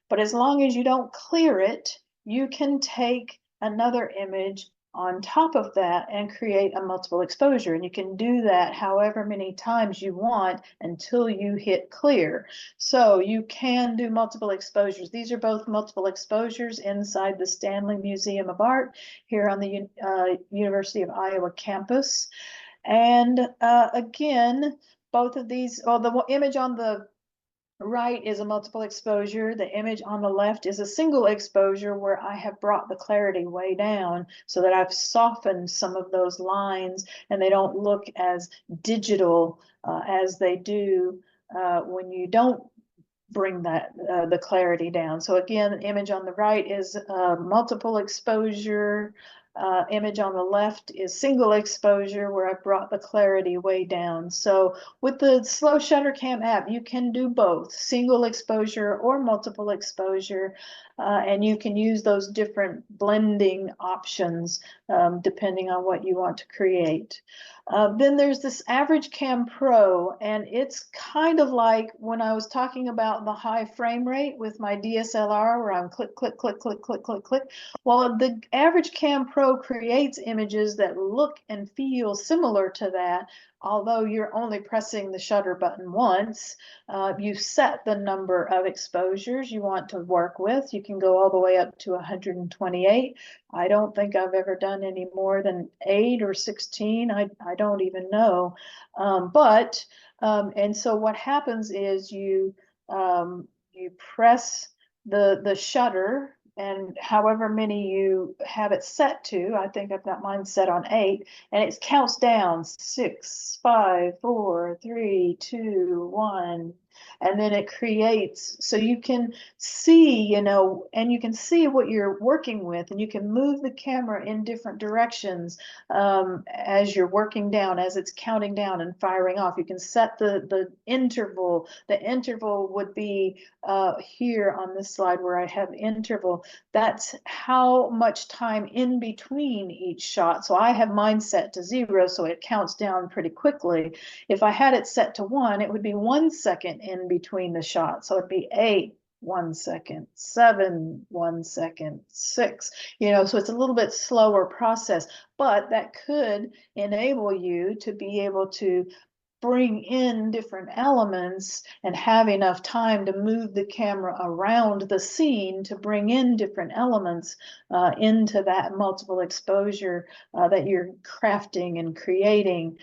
but as long as you don't clear it, you can take another image on top of that and create a multiple exposure. And you can do that however many times you want until you hit clear. So you can do multiple exposures. These are both multiple exposures inside the Stanley Museum of Art here on the University of Iowa campus. And again, both of these, well, the image on the right is a multiple exposure. The image on the left is a single exposure where I have brought the clarity way down so that I've softened some of those lines and they don't look as digital as they do when you don't bring that the clarity down. So again, the image on the right is multiple exposure. Image on the left is single exposure where I brought the clarity way down. So with the slow shutter cam app, you can do both single exposure or multiple exposure, and you can use those different blending options depending on what you want to create. Then there's this Average Cam Pro, and it's kind of like when I was talking about the high frame rate with my DSLR where I'm click, click, click, click, click, click, click. Well, the Average Cam Pro creates images that look and feel similar to that, although you're only pressing the shutter button once. You set the number of exposures you want to work with. You can go all the way up to 128. I don't think I've ever done any more than 8 or 16. I don't even know. And so what happens is you press the shutter, and however many you have it set to, I think I've got mine set on 8, and it counts down 6, 5, 4, 3, 2, 1. And then it creates, so you can see, and you can see what you're working with, and you can move the camera in different directions as you're working down, as it's counting down and firing off. You can set the interval. The interval would be here on this slide where I have interval. That's how much time in between each shot. So I have mine set to 0, so it counts down pretty quickly. If I had it set to 1, it would be 1 second in between the shots. So it'd be 8, 1 second, 7, 1 second, 6, so it's a little bit slower process, but that could enable you to be able to bring in different elements and have enough time to move the camera around the scene to bring in different elements into that multiple exposure that you're crafting and creating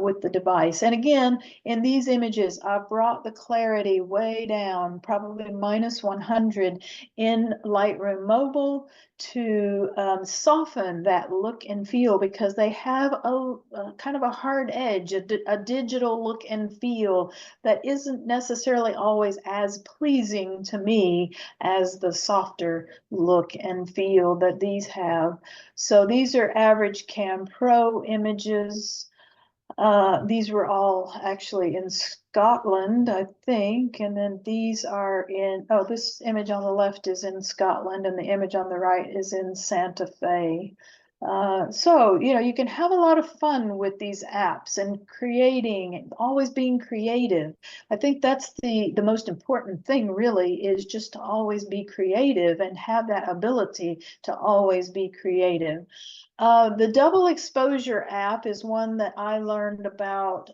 with the device. And again, in these images, I've brought the clarity way down, probably -100 in Lightroom Mobile to soften that look and feel, because they have a kind of a hard edge, a digital look and feel that isn't necessarily always as pleasing to me as the softer look and feel that these have. So these are Average Cam Pro images. These were all actually in Scotland, I think, and then these are in, this image on the left is in Scotland, and the image on the right is in Santa Fe. So, you can have a lot of fun with these apps and creating, always being creative. I think that's the most important thing really, is just to always be creative and have that ability to always be creative. The double exposure app is one that I learned about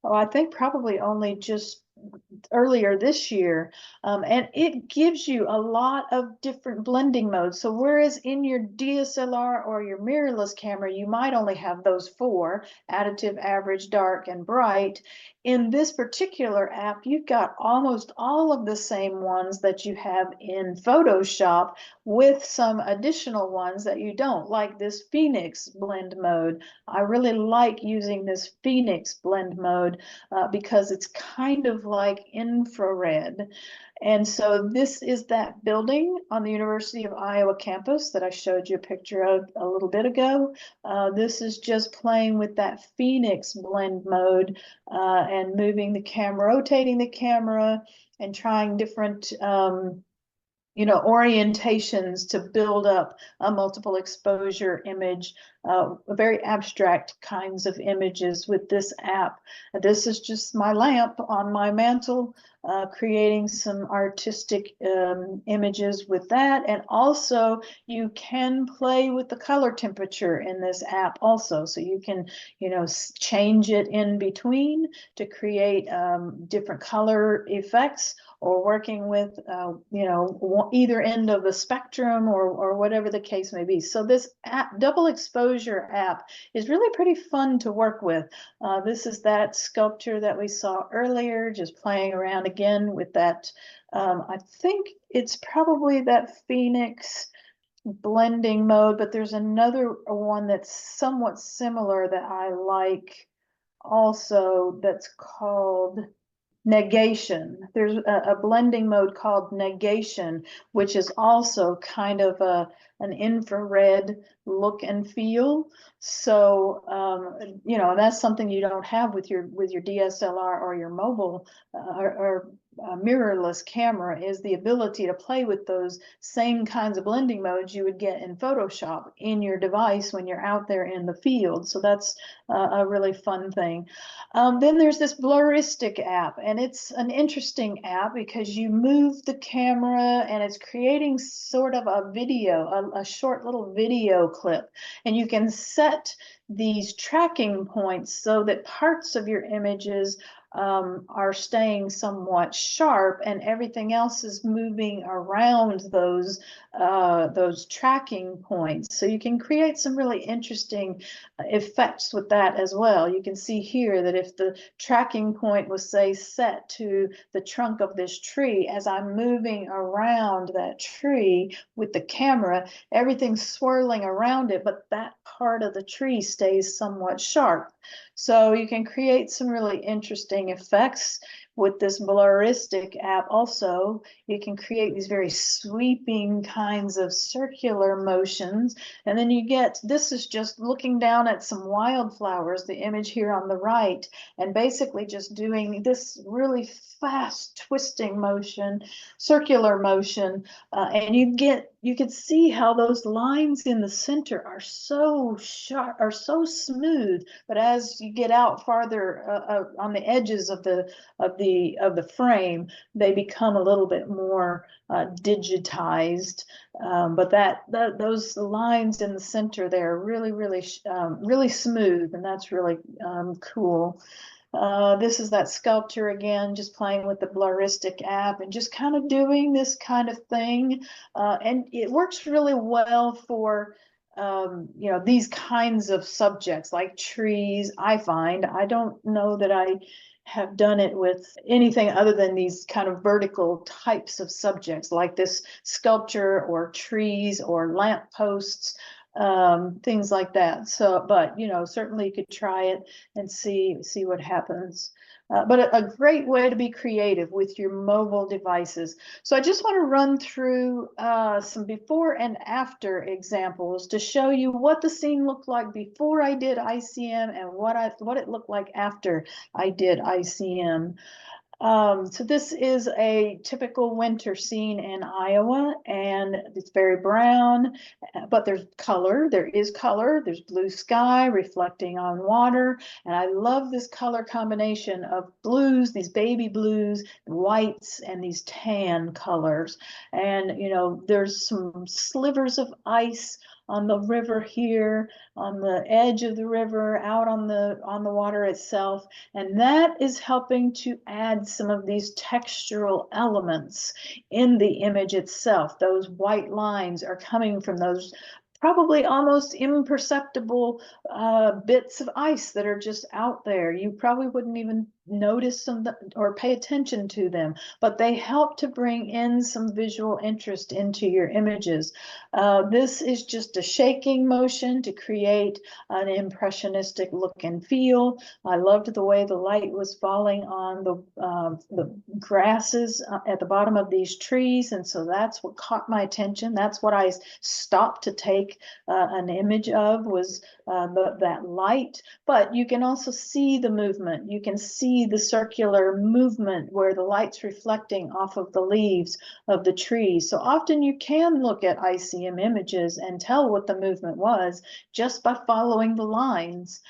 I think probably only just earlier this year. And it gives you a lot of different blending modes. So whereas in your DSLR or your mirrorless camera, you might only have those four: additive, average, dark, and bright. In this particular app, you've got almost all of the same ones that you have in Photoshop, with some additional ones that you don't, like this Phoenix blend mode. I really like using this Phoenix blend mode because it's kind of like infrared. And so this is that building on the University of Iowa campus that I showed you a picture of a little bit ago. This is just playing with that Phoenix blend mode and moving the camera, rotating the camera, and trying different orientations to build up a multiple exposure image, very abstract kinds of images with this app. This is just my lamp on my mantle, creating some artistic images with that. And also you can play with the color temperature in this app also. So you can, change it in between to create different color effects, or working with, either end of the spectrum, or whatever the case may be. So this double exposure app is really pretty fun to work with. This is that sculpture that we saw earlier, just playing around again with that. I think it's probably that Phoenix blending mode, but there's another one that's somewhat similar that I like also, that's called negation. There's a blending mode called negation, which is also kind of an infrared look and feel. So that's something you don't have with your DSLR or your mobile or mirrorless camera, is the ability to play with those same kinds of blending modes you would get in Photoshop in your device when you're out there in the field. So that's a really fun thing. Then there's this Blurristic app, and it's an interesting app because you move the camera and it's creating sort of a video, a short little video clip, and you can set these tracking points so that parts of your images are staying somewhat sharp and everything else is moving around those tracking points. So you can create some really interesting effects with that as well. You can see here that if the tracking point was, say, set to the trunk of this tree, as I'm moving around that tree with the camera, everything's swirling around it, but that part of the tree stays somewhat sharp. So you can create some really interesting effects with this Blurristic app. Also, you can create these very sweeping kinds of circular motions. And then you get, this is just looking down at some wildflowers, the image here on the right, and basically just doing this really fast twisting motion, circular motion. And you can see how those lines in the center are so sharp, are so smooth, but as you get out farther on the edges of the frame, they become a little bit more digitized. But those lines in the center there are really, really smooth, and that's really cool. This is that sculpture again, just playing with the Blurristic app and just kind of doing this kind of thing. And it works really well for these kinds of subjects like trees. I find, I don't know that I have done it with anything other than these kind of vertical types of subjects like this sculpture or trees or lamp posts, things like that. So, but certainly you could try it and see what happens. But a great way to be creative with your mobile devices. So I just want to run through some before and after examples to show you what the scene looked like before I did ICM and what it looked like after I did ICM. So this is a typical winter scene in Iowa, and it's very brown, but there's color. There is color. There's blue sky reflecting on water, and I love this color combination of blues, these baby blues, whites, and these tan colors. And you know, there's some slivers of ice on the river here, on the edge of the river, out on the water itself. And that is helping to add some of these textural elements in the image itself. Those white lines are coming from those probably almost imperceptible bits of ice that are just out there. You probably wouldn't even notice them or pay attention to them, but they help to bring in some visual interest into your images. This is just a shaking motion to create an impressionistic look and feel. I loved the way the light was falling on the grasses at the bottom of these trees, and so that's what caught my attention. That's what I stopped to take an image of, was that light. But you can also see the movement. You can see the circular movement where the light's reflecting off of the leaves of the tree. So often you can look at ICM images and tell what the movement was just by following the lines.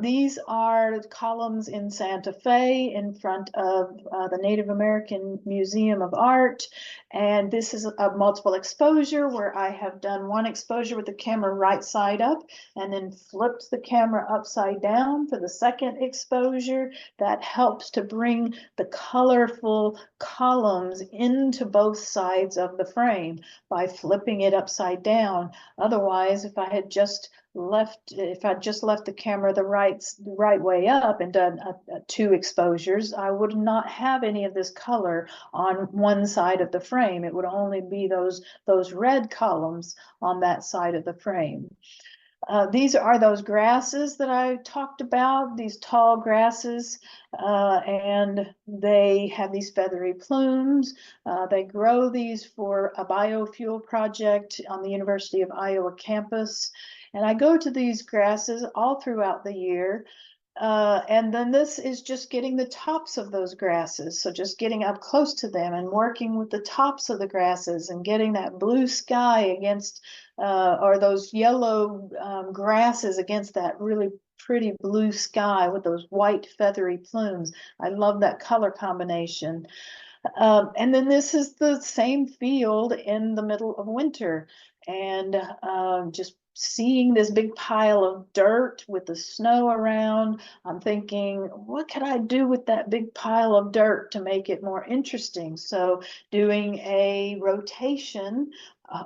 These are columns in Santa Fe in front of the Native American Museum of Art. And this is a multiple exposure where I have done one exposure with the camera right side up and then flipped the camera upside down for the second exposure. That helps to bring the colorful columns into both sides of the frame by flipping it upside down. Otherwise, if I just left the camera the right way up and done two exposures, I would not have any of this color on one side of the frame. It would only be those red columns on that side of the frame. These are those grasses that I talked about, these tall grasses, and they have these feathery plumes. They grow these for a biofuel project on the University of Iowa campus. And I go to these grasses all throughout the year. And then this is just getting the tops of those grasses. So just getting up close to them and working with the tops of the grasses and getting that blue sky against, or those yellow grasses against that really pretty blue sky with those white feathery plumes. I love that color combination. And then this is the same field in the middle of winter, and just seeing this big pile of dirt with the snow around, I'm thinking, what could I do with that big pile of dirt to make it more interesting? So doing a rotation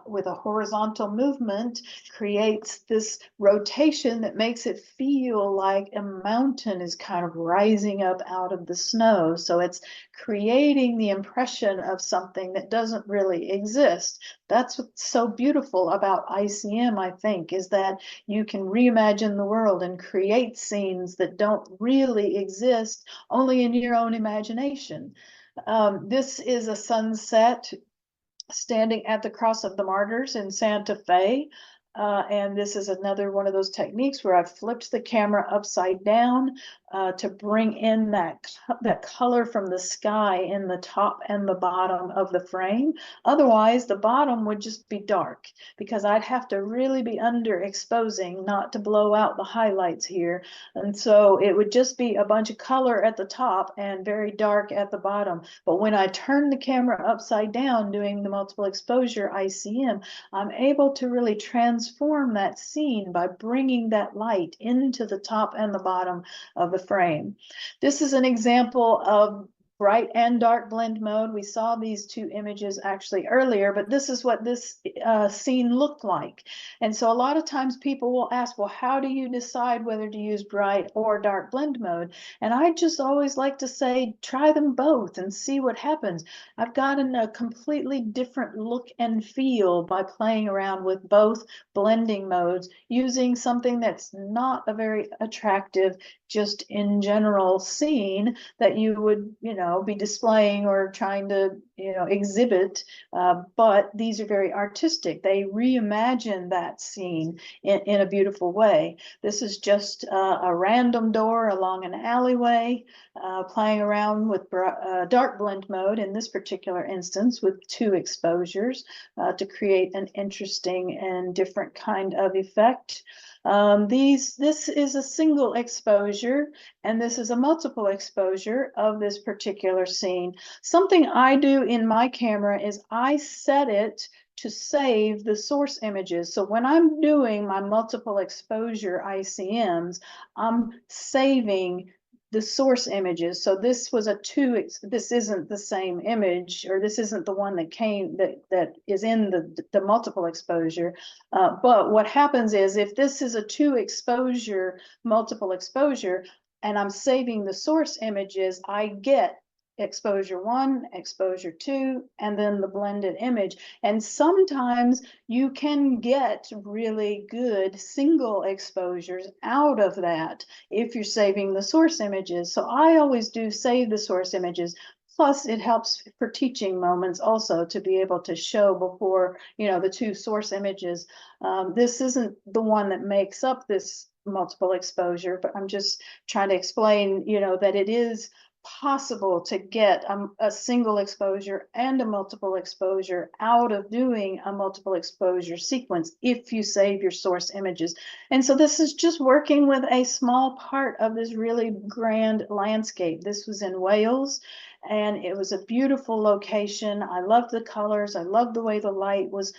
with a horizontal movement creates this rotation that makes it feel like a mountain is kind of rising up out of the snow. So it's creating the impression of something that doesn't really exist. That's what's so beautiful about ICM, I think, is that you can reimagine the world and create scenes that don't really exist, only in your own imagination. This is a sunset standing at the Cross of the Martyrs in Santa Fe. And this is another one of those techniques where I've flipped the camera upside down to bring in that color from the sky in the top and the bottom of the frame. Otherwise, the bottom would just be dark because I'd have to really be underexposing not to blow out the highlights here. And so it would just be a bunch of color at the top and very dark at the bottom. But when I turn the camera upside down doing the multiple exposure ICM, I'm able to really transform that scene by bringing that light into the top and the bottom of the frame. This is an example of bright and dark blend mode. We saw these two images actually earlier, but this is what this scene looked like. And so a lot of times people will ask, well, how do you decide whether to use bright or dark blend mode? And I just always like to say, try them both and see what happens. I've gotten a completely different look and feel by playing around with both blending modes using something that's not a very attractive just in general scene that you would, be displaying or trying to, exhibit. But these are very artistic. They reimagine that scene in a beautiful way. This is just a random door along an alleyway, playing around with dark blend mode in this particular instance with 2 exposures to create an interesting and different kind of effect. This is a single exposure, and this is a multiple exposure of this particular scene. Something I do in my camera is I set it to save the source images. So when I'm doing my multiple exposure ICMs, I'm saving the source images. So this was this isn't the same image, or this isn't the one that is in the multiple exposure. But what happens is, if this is a 2 exposure, multiple exposure, and I'm saving the source images, I get exposure 1, exposure 2, and then the blended image. And sometimes you can get really good single exposures out of that if you're saving the source images. So I always do save the source images. Plus, it helps for teaching moments also to be able to show before, the 2 source images. This isn't the one that makes up this multiple exposure, but I'm just trying to explain, that it is possible to get a single exposure and a multiple exposure out of doing a multiple exposure sequence if you save your source images. And so this is just working with a small part of this really grand landscape. This was in Wales, and it was a beautiful location. I loved the colors. I loved the way the light was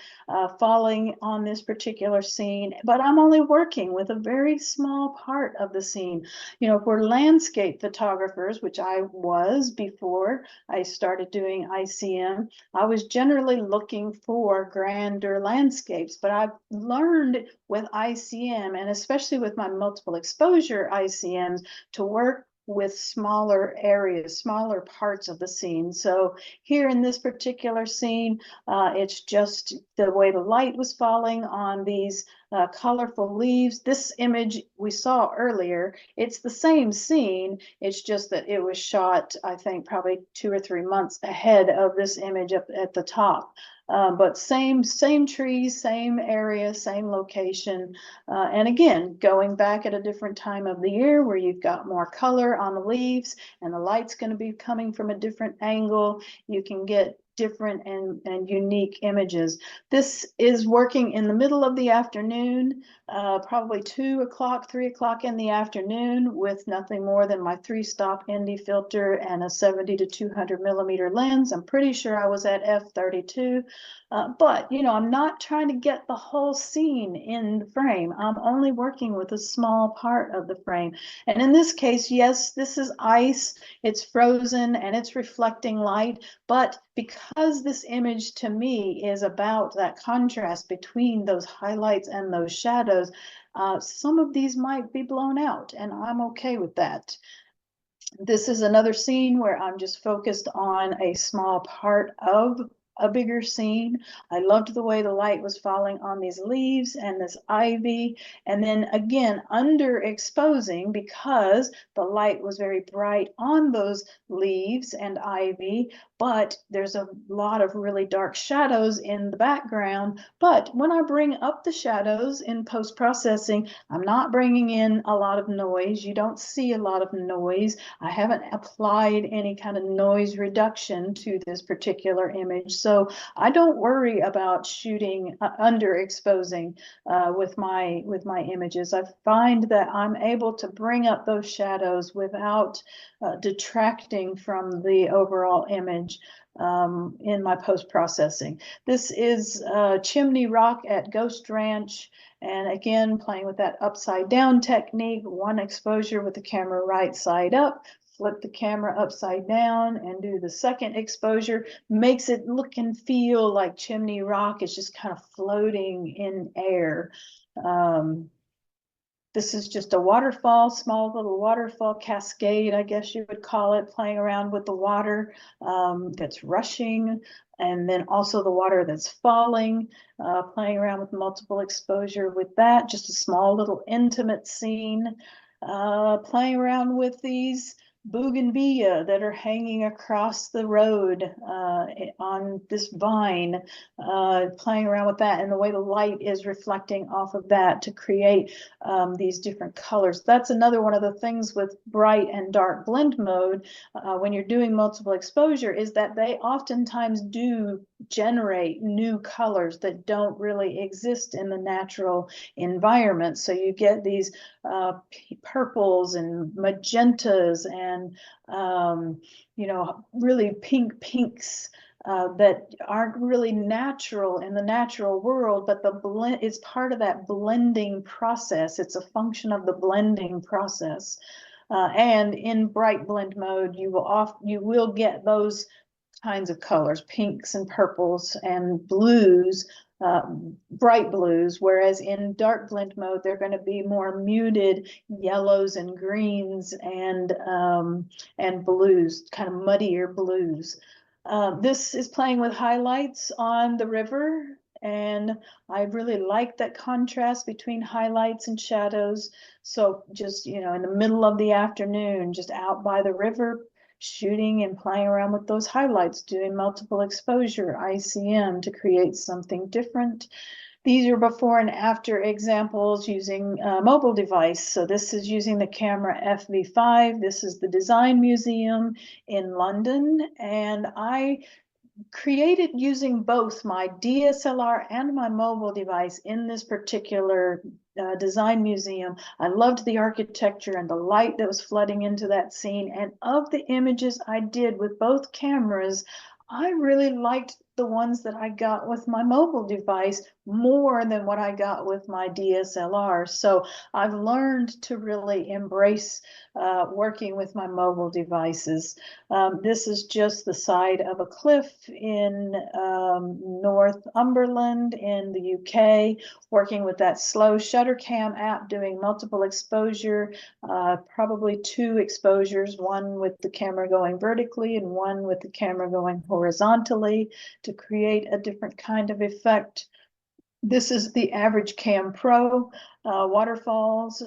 falling on this particular scene, but I'm only working with a very small part of the scene. If we're landscape photographers, which I was before I started doing ICM, I was generally looking for grander landscapes, but I've learned with ICM, and especially with my multiple exposure ICMs, to work with smaller areas, smaller parts of the scene. So here in this particular scene, it's just the way the light was falling on these colorful leaves. This image we saw earlier, it's the same scene. It's just that it was shot, I think, probably 2 or 3 months ahead of this image up at the top. But same trees, same area, same location. And again, going back at a different time of the year where you've got more color on the leaves and the light's going to be coming from a different angle, you can get different and unique images. This is working in the middle of the afternoon, probably 2 o'clock, 3 o'clock in the afternoon, with nothing more than my 3-stop ND filter and a 70 to 200 millimeter lens. I'm pretty sure I was at f32. But, I'm not trying to get the whole scene in the frame. I'm only working with a small part of the frame. And in this case, yes, this is ice. It's frozen and it's reflecting light. But because this image to me is about that contrast between those highlights and those shadows, some of these might be blown out, and I'm okay with that. This is another scene where I'm just focused on a small part of a bigger scene. I loved the way the light was falling on these leaves and this ivy, and then again underexposing because the light was very bright on those leaves and ivy, but there's a lot of really dark shadows in the background. But when I bring up the shadows in post-processing, I'm not bringing in a lot of noise. You don't see a lot of noise. I haven't applied any kind of noise reduction to this particular image. So I don't worry about shooting underexposing with my images. I find that I'm able to bring up those shadows without detracting from the overall image in my post-processing. This is Chimney Rock at Ghost Ranch. And again, playing with that upside down technique, 1 exposure with the camera right side up, flip the camera upside down and do the 2nd exposure. Makes it look and feel like Chimney Rock is just kind of floating in air. This is just a waterfall, small little waterfall cascade, I guess you would call it, playing around with the water that's rushing, and then also the water that's falling, playing around with multiple exposure with that. Just a small little intimate scene. playing around with these bougainvillea that are hanging across the road on this vine, playing around with that and the way the light is reflecting off of that to create these different colors. That's another one of the things with bright and dark blend mode when you're doing multiple exposure, is that they oftentimes do generate new colors that don't really exist in the natural environment. So you get these purples and magentas and really pinks that aren't really natural in the natural world, but the blend is part of that blending process. It's a function of the blending process. And in bright blend mode, you will get those kinds of colors, pinks and purples and blues, bright blues, whereas in dark blend mode, they're going to be more muted yellows and greens and blues, kind of muddier blues. This is playing with highlights on the river, and I really like that contrast between highlights and shadows. So just, in the middle of the afternoon, just out by the river, shooting and playing around with those highlights, doing multiple exposure ICM to create something different. These are before and after examples using a mobile device. So this is using the camera FV5. This is the Design Museum in London. And I created using both my DSLR and my mobile device in this particular design museum. I loved the architecture and the light that was flooding into that scene. And of the images I did with both cameras, I really liked the ones that I got with my mobile device more than what I got with my DSLR. So I've learned to really embrace working with my mobile devices. This is just the side of a cliff in Northumberland in the UK, working with that slow shutter cam app, doing multiple exposure, probably 2 exposures, one with the camera going vertically and one with the camera going horizontally to create a different kind of effect. This is the Average Cam Pro, waterfalls,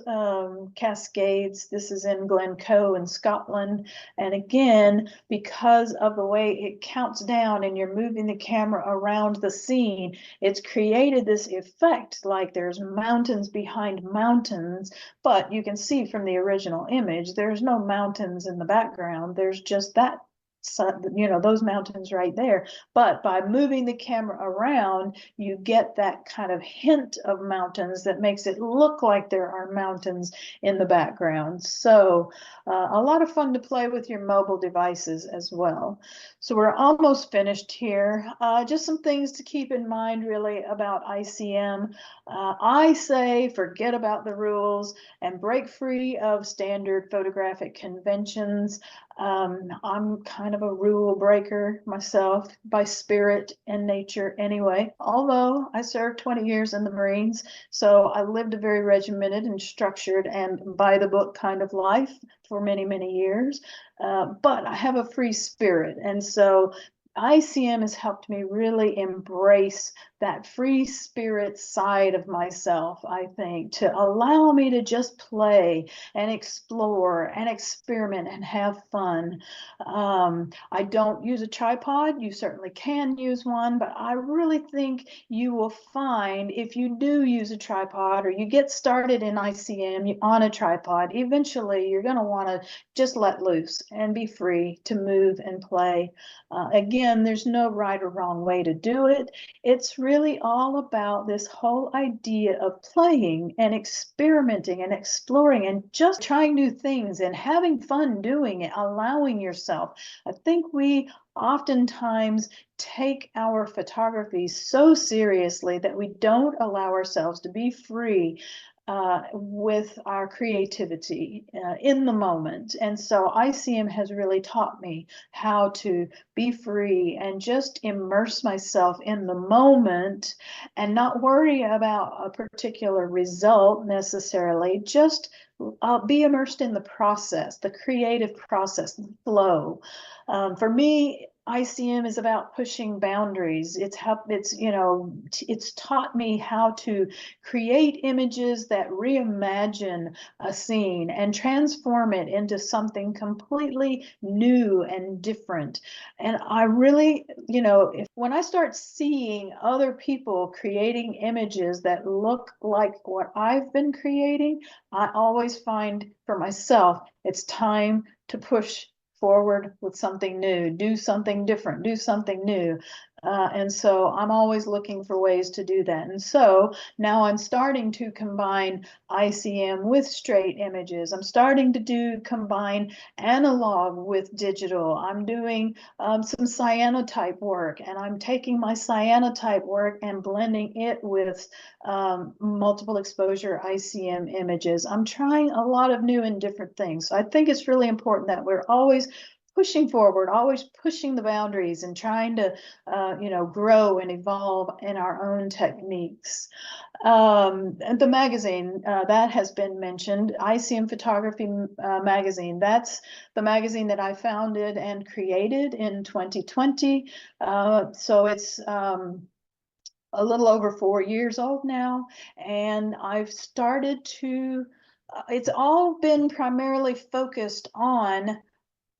cascades. This is in Glencoe in Scotland. And again, because of the way it counts down and you're moving the camera around the scene, it's created this effect like there's mountains behind mountains, but you can see from the original image, there's no mountains in the background. There's just that, those mountains right there. But by moving the camera around, you get that kind of hint of mountains that makes it look like there are mountains in the background. So a lot of fun to play with your mobile devices as well. So we're almost finished here. Just some things to keep in mind really about ICM. I say forget about the rules and break free of standard photographic conventions. I'm kind of a rule breaker myself by spirit and nature anyway, although I served 20 years in the Marines, so I lived a very regimented and structured and by the book kind of life for many, many years, but I have a free spirit, and so ICM has helped me really embrace that free spirit side of myself, I think, to allow me to just play and explore and experiment and have fun. I don't use a tripod. You certainly can use one, but I really think you will find if you do use a tripod or you get started in ICM on a tripod, eventually you're going to want to just let loose and be free to move and play. Again, there's no right or wrong way to do it. It's really all about this whole idea of playing and experimenting and exploring and just trying new things and having fun doing it, allowing yourself. I think we oftentimes take our photography so seriously that we don't allow ourselves to be free with our creativity in the moment. And so ICM has really taught me how to be free and just immerse myself in the moment and not worry about a particular result necessarily, just be immersed in the process, the creative process, the flow. For me, ICM is about pushing boundaries. It's taught me how to create images that reimagine a scene and transform it into something completely new and different. And I really, when I start seeing other people creating images that look like what I've been creating, I always find for myself, it's time to push forward with something new, do something different, do something new. And so I'm always looking for ways to do that. And so now I'm starting to combine ICM with straight images. I'm starting to combine analog with digital. I'm doing some cyanotype work, and I'm taking my cyanotype work and blending it with multiple exposure ICM images. I'm trying a lot of new and different things. So I think it's really important that we're always pushing forward, always pushing the boundaries and trying to, grow and evolve in our own techniques. And the magazine that has been mentioned, ICM Photography Magazine. That's the magazine that I founded and created in 2020. So it's a little over 4 years old now, and I've started to. It's all been primarily focused on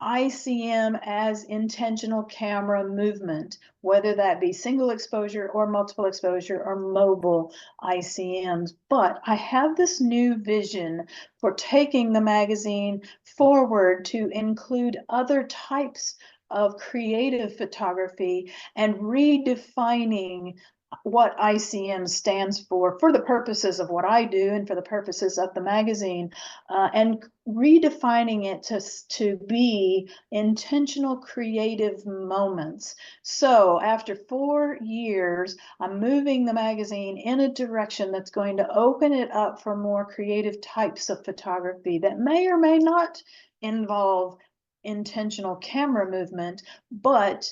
ICM as intentional camera movement, whether that be single exposure or multiple exposure or mobile ICMs. But I have this new vision for taking the magazine forward to include other types of creative photography and redefining what ICM stands for the purposes of what I do and for the purposes of the magazine, and redefining it to be intentional creative moments. So after 4 years, I'm moving the magazine in a direction that's going to open it up for more creative types of photography that may or may not involve intentional camera movement, but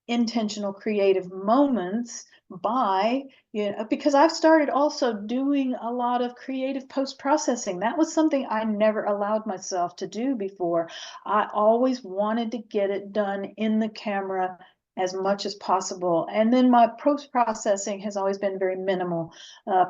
intentional creative moments by, because I've started also doing a lot of creative post-processing. That was something I never allowed myself to do before. I always wanted to get it done in the camera as much as possible. And then my post-processing has always been very minimal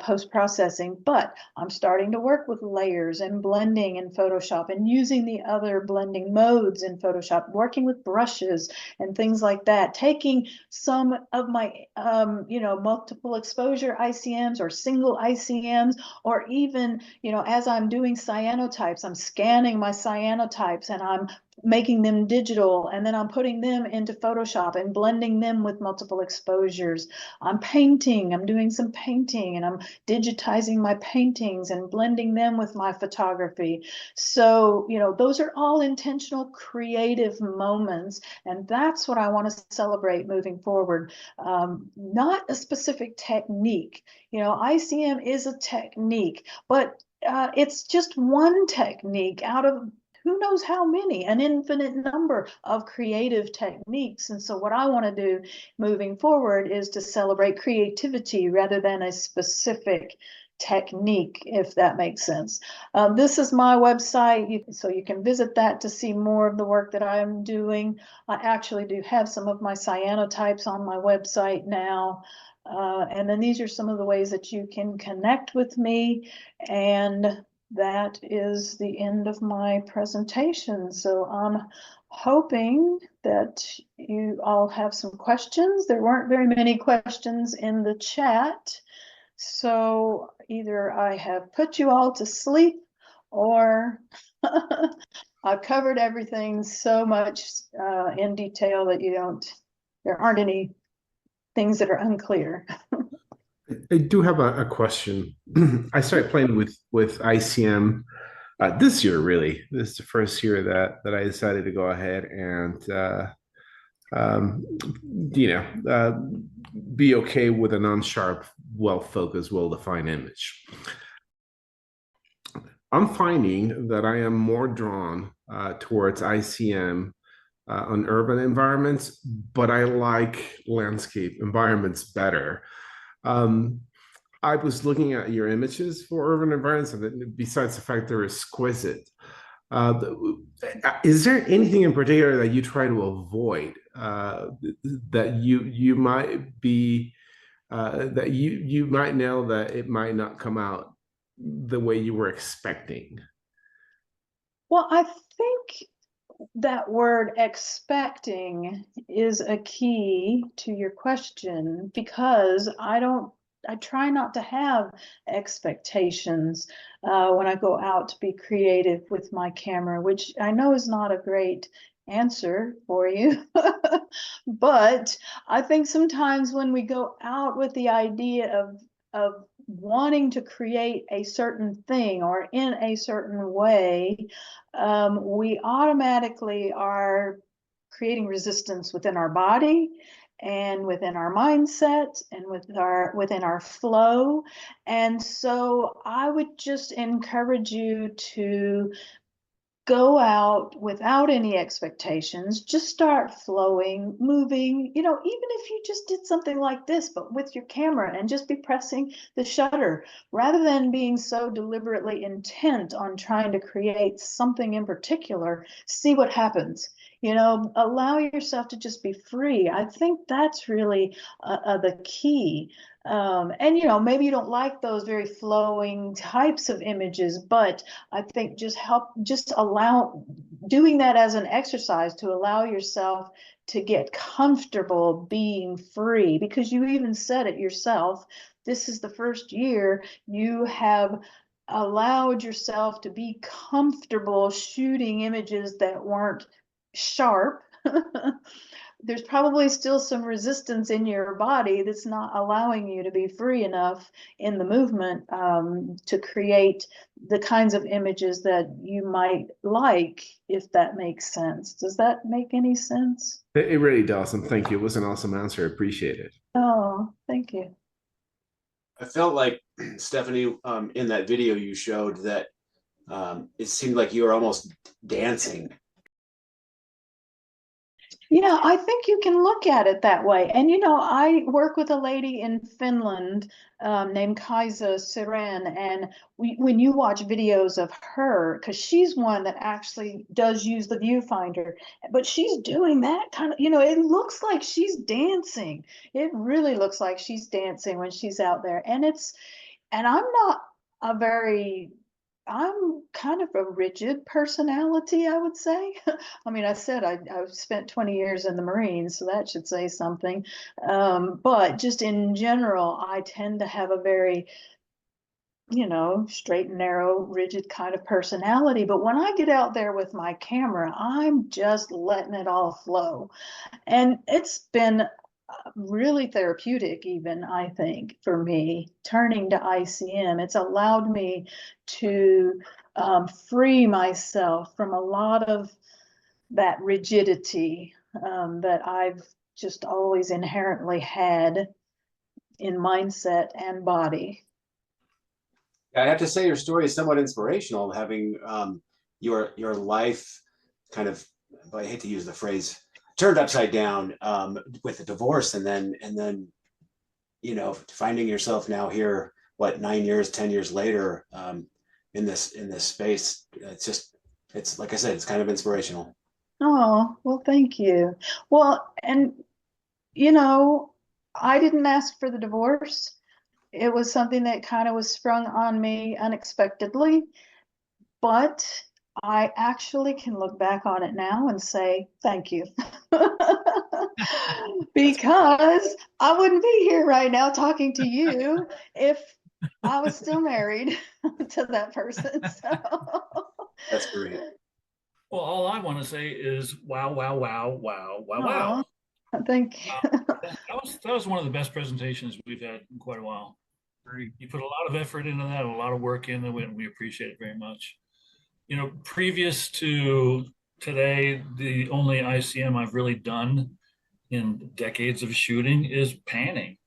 post-processing, but I'm starting to work with layers and blending in Photoshop and using the other blending modes in Photoshop, working with brushes and things like that, taking some of my, multiple exposure ICMs or single ICMs, or even, as I'm doing cyanotypes, I'm scanning my cyanotypes and I'm making them digital, and then I'm putting them into Photoshop and blending them with multiple exposures. I'm doing some painting, and I'm digitizing my paintings and blending them with my photography. So, those are all intentional creative moments, and that's what I want to celebrate moving forward. Not a specific technique. ICM is a technique, but it's just one technique out of who knows how many, an infinite number of creative techniques. And so what I want to do moving forward is to celebrate creativity rather than a specific technique, if that makes sense. This is my website, so you can visit that to see more of the work that I'm doing. I actually do have some of my cyanotypes on my website now. And then these are some of the ways that you can connect with me, and that is the end of my presentation. So I'm hoping that you all have some questions. There weren't very many questions in the chat, so either I have put you all to sleep, or I've covered everything so much in detail that there aren't any things that are unclear. I do have a question. I started playing with ICM this year, really. This is the first year that I decided to go ahead and be okay with a non-sharp, well-focused, well-defined image. I'm finding that I am more drawn towards ICM on urban environments, but I like landscape environments better. I was looking at your images for urban environments, and besides the fact they're exquisite, Is there anything in particular that you try to avoid that you might be that you might know that it might not come out the way you were expecting? Well, I think that word expecting is a key to your question, because I try not to have expectations when I go out to be creative with my camera, which I know is not a great answer for you. But I think sometimes when we go out with the idea of wanting to create a certain thing or in a certain way, we automatically are creating resistance within our body and within our mindset and within our flow. And so I would just encourage you to go out without any expectations, just start flowing, moving, even if you just did something like this, but with your camera, and just be pressing the shutter rather than being so deliberately intent on trying to create something in particular. See what happens. Allow yourself to just be free. I think that's really the key. And maybe you don't like those very flowing types of images, but I think just allow doing that as an exercise to allow yourself to get comfortable being free, because you even said it yourself. This is the first year you have allowed yourself to be comfortable shooting images that weren't sharp. There's probably still some resistance in your body that's not allowing you to be free enough in the movement to create the kinds of images that you might like, if that makes sense. Does that make any sense? It really does, and thank you. It was an awesome answer. I appreciate it. Oh, thank you. I felt like, Stephanie, in that video you showed, that it seemed like you were almost dancing. Yeah, I think you can look at it that way. And I work with a lady in Finland named Kaisa Siren, and when you watch videos of her, because she's one that actually does use the viewfinder, but she's doing that kind of, it looks like she's dancing. It really looks like she's dancing when she's out there. And I'm kind of a rigid personality, I would say. I mean, I said I've spent 20 years in the Marines, so that should say something. But just in general, I tend to have a very, straight and narrow, rigid kind of personality. But when I get out there with my camera, I'm just letting it all flow. And it's been really therapeutic, even, I think, for me, turning to ICM. It's allowed me to free myself from a lot of that rigidity that I've just always inherently had in mindset and body. I have to say, your story is somewhat inspirational, having your life kind of, I hate to use the phrase, turned upside down with the divorce, and then finding yourself now here, what, 9 years, 10 years later, in this space. It's like I said, it's kind of inspirational. Oh, well, thank you. Well, and I didn't ask for the divorce. It was something that kind of was sprung on me unexpectedly, but I actually can look back on it now and say thank you. Because I wouldn't be here right now talking to you if I was still married to that person. So That's great. Well, all I want to say is wow, wow, wow, wow, wow, wow. Thank you. That was one of the best presentations we've had in quite a while. You put a lot of effort into that, a lot of work into it, and we appreciate it very much. Previous to today, the only ICM I've really done in decades of shooting is panning.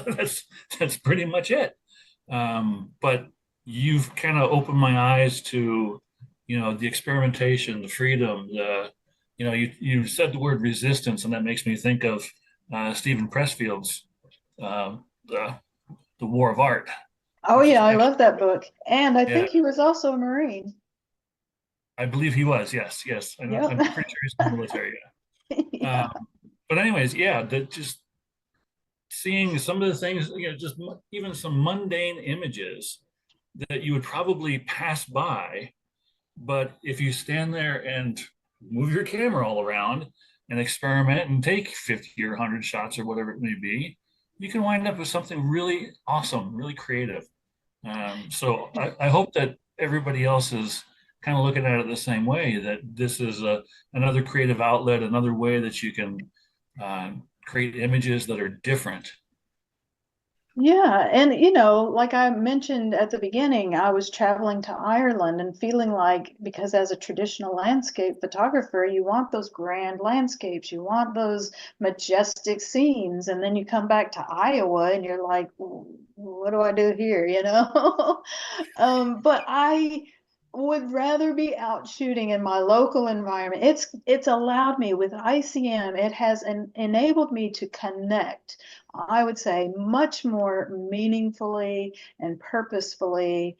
that's pretty much it. But you've kind of opened my eyes to, the experimentation, the freedom, you said the word resistance, and that makes me think of Stephen Pressfield's the War of Art. Oh yeah, I love that book. And I think he was also a Marine. I believe he was. Yes, yes. I'm Yep. pretty sure he's in the military. Yeah. Yeah. But anyways, yeah, just seeing some of the things, just even some mundane images that you would probably pass by, but if you stand there and move your camera all around and experiment and take 50 or 100 shots or whatever it may be, you can wind up with something really awesome, really creative. So I hope that everybody else is kind of looking at it the same way, that this is another creative outlet, another way that you can create images that are different. Yeah, and you know, like I mentioned at the beginning, I was traveling to Ireland and feeling like, because as a traditional landscape photographer, you want those grand landscapes, you want those majestic scenes, and then you come back to Iowa and you're like, what do I do here, you know? But I would rather be out shooting in my local environment. It's allowed me with ICM, it has enabled me to connect, I would say, much more meaningfully and purposefully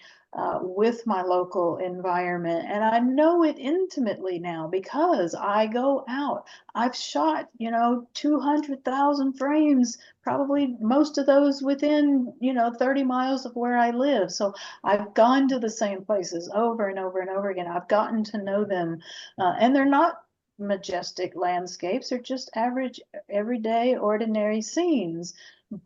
with my local environment. And I know it intimately now because I go out. I've shot, 200,000 frames, probably most of those within, 30 miles of where I live. So I've gone to the same places over and over and over again. I've gotten to know them, and they're not majestic landscapes, they're just average, everyday, ordinary scenes.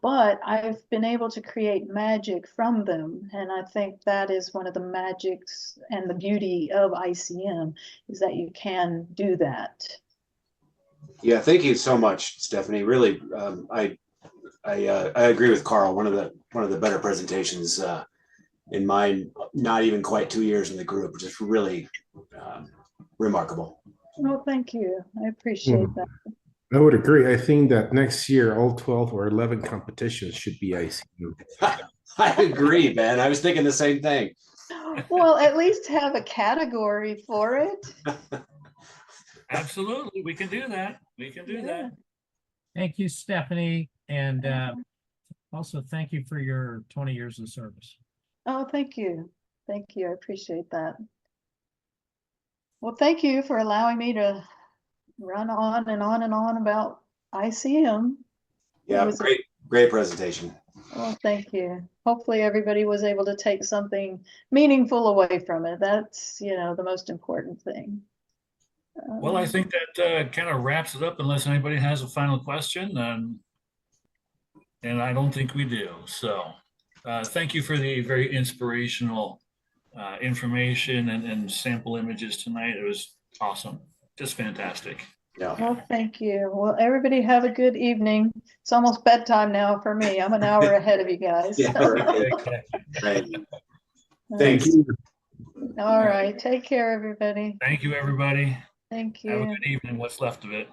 But I've been able to create magic from them. And I think that is one of the magics and the beauty of ICM, is that you can do that. Yeah, thank you so much, Stephanie. Really, I agree with Carl. One of the better presentations in my not even quite 2 years in the group. Just really remarkable. Well, thank you. I appreciate that. I would agree. I think that next year, all 12 or 11 competitions should be ICM. I agree, man. I was thinking the same thing. Well, at least have a category for it. Absolutely, we can do that. We can do that. Thank you, Stephanie. And also thank you for your 20 years of service. Oh, thank you. Thank you. I appreciate that. Well, thank you for allowing me to run on and on and on about ICM. Yeah, great presentation. Well, thank you. Hopefully everybody was able to take something meaningful away from it. That's, the most important thing. Well, I think that kind of wraps it up, unless anybody has a final question. And I don't think we do. So thank you for the very inspirational information and sample images tonight. It was awesome. Just fantastic. Yeah. Well, thank you. Well, everybody have a good evening. It's almost bedtime now for me. I'm an hour ahead of you guys. Yeah, right. Thank you. All right. Take care, everybody. Thank you, everybody. Thank Have a you. good evening. What's left of it.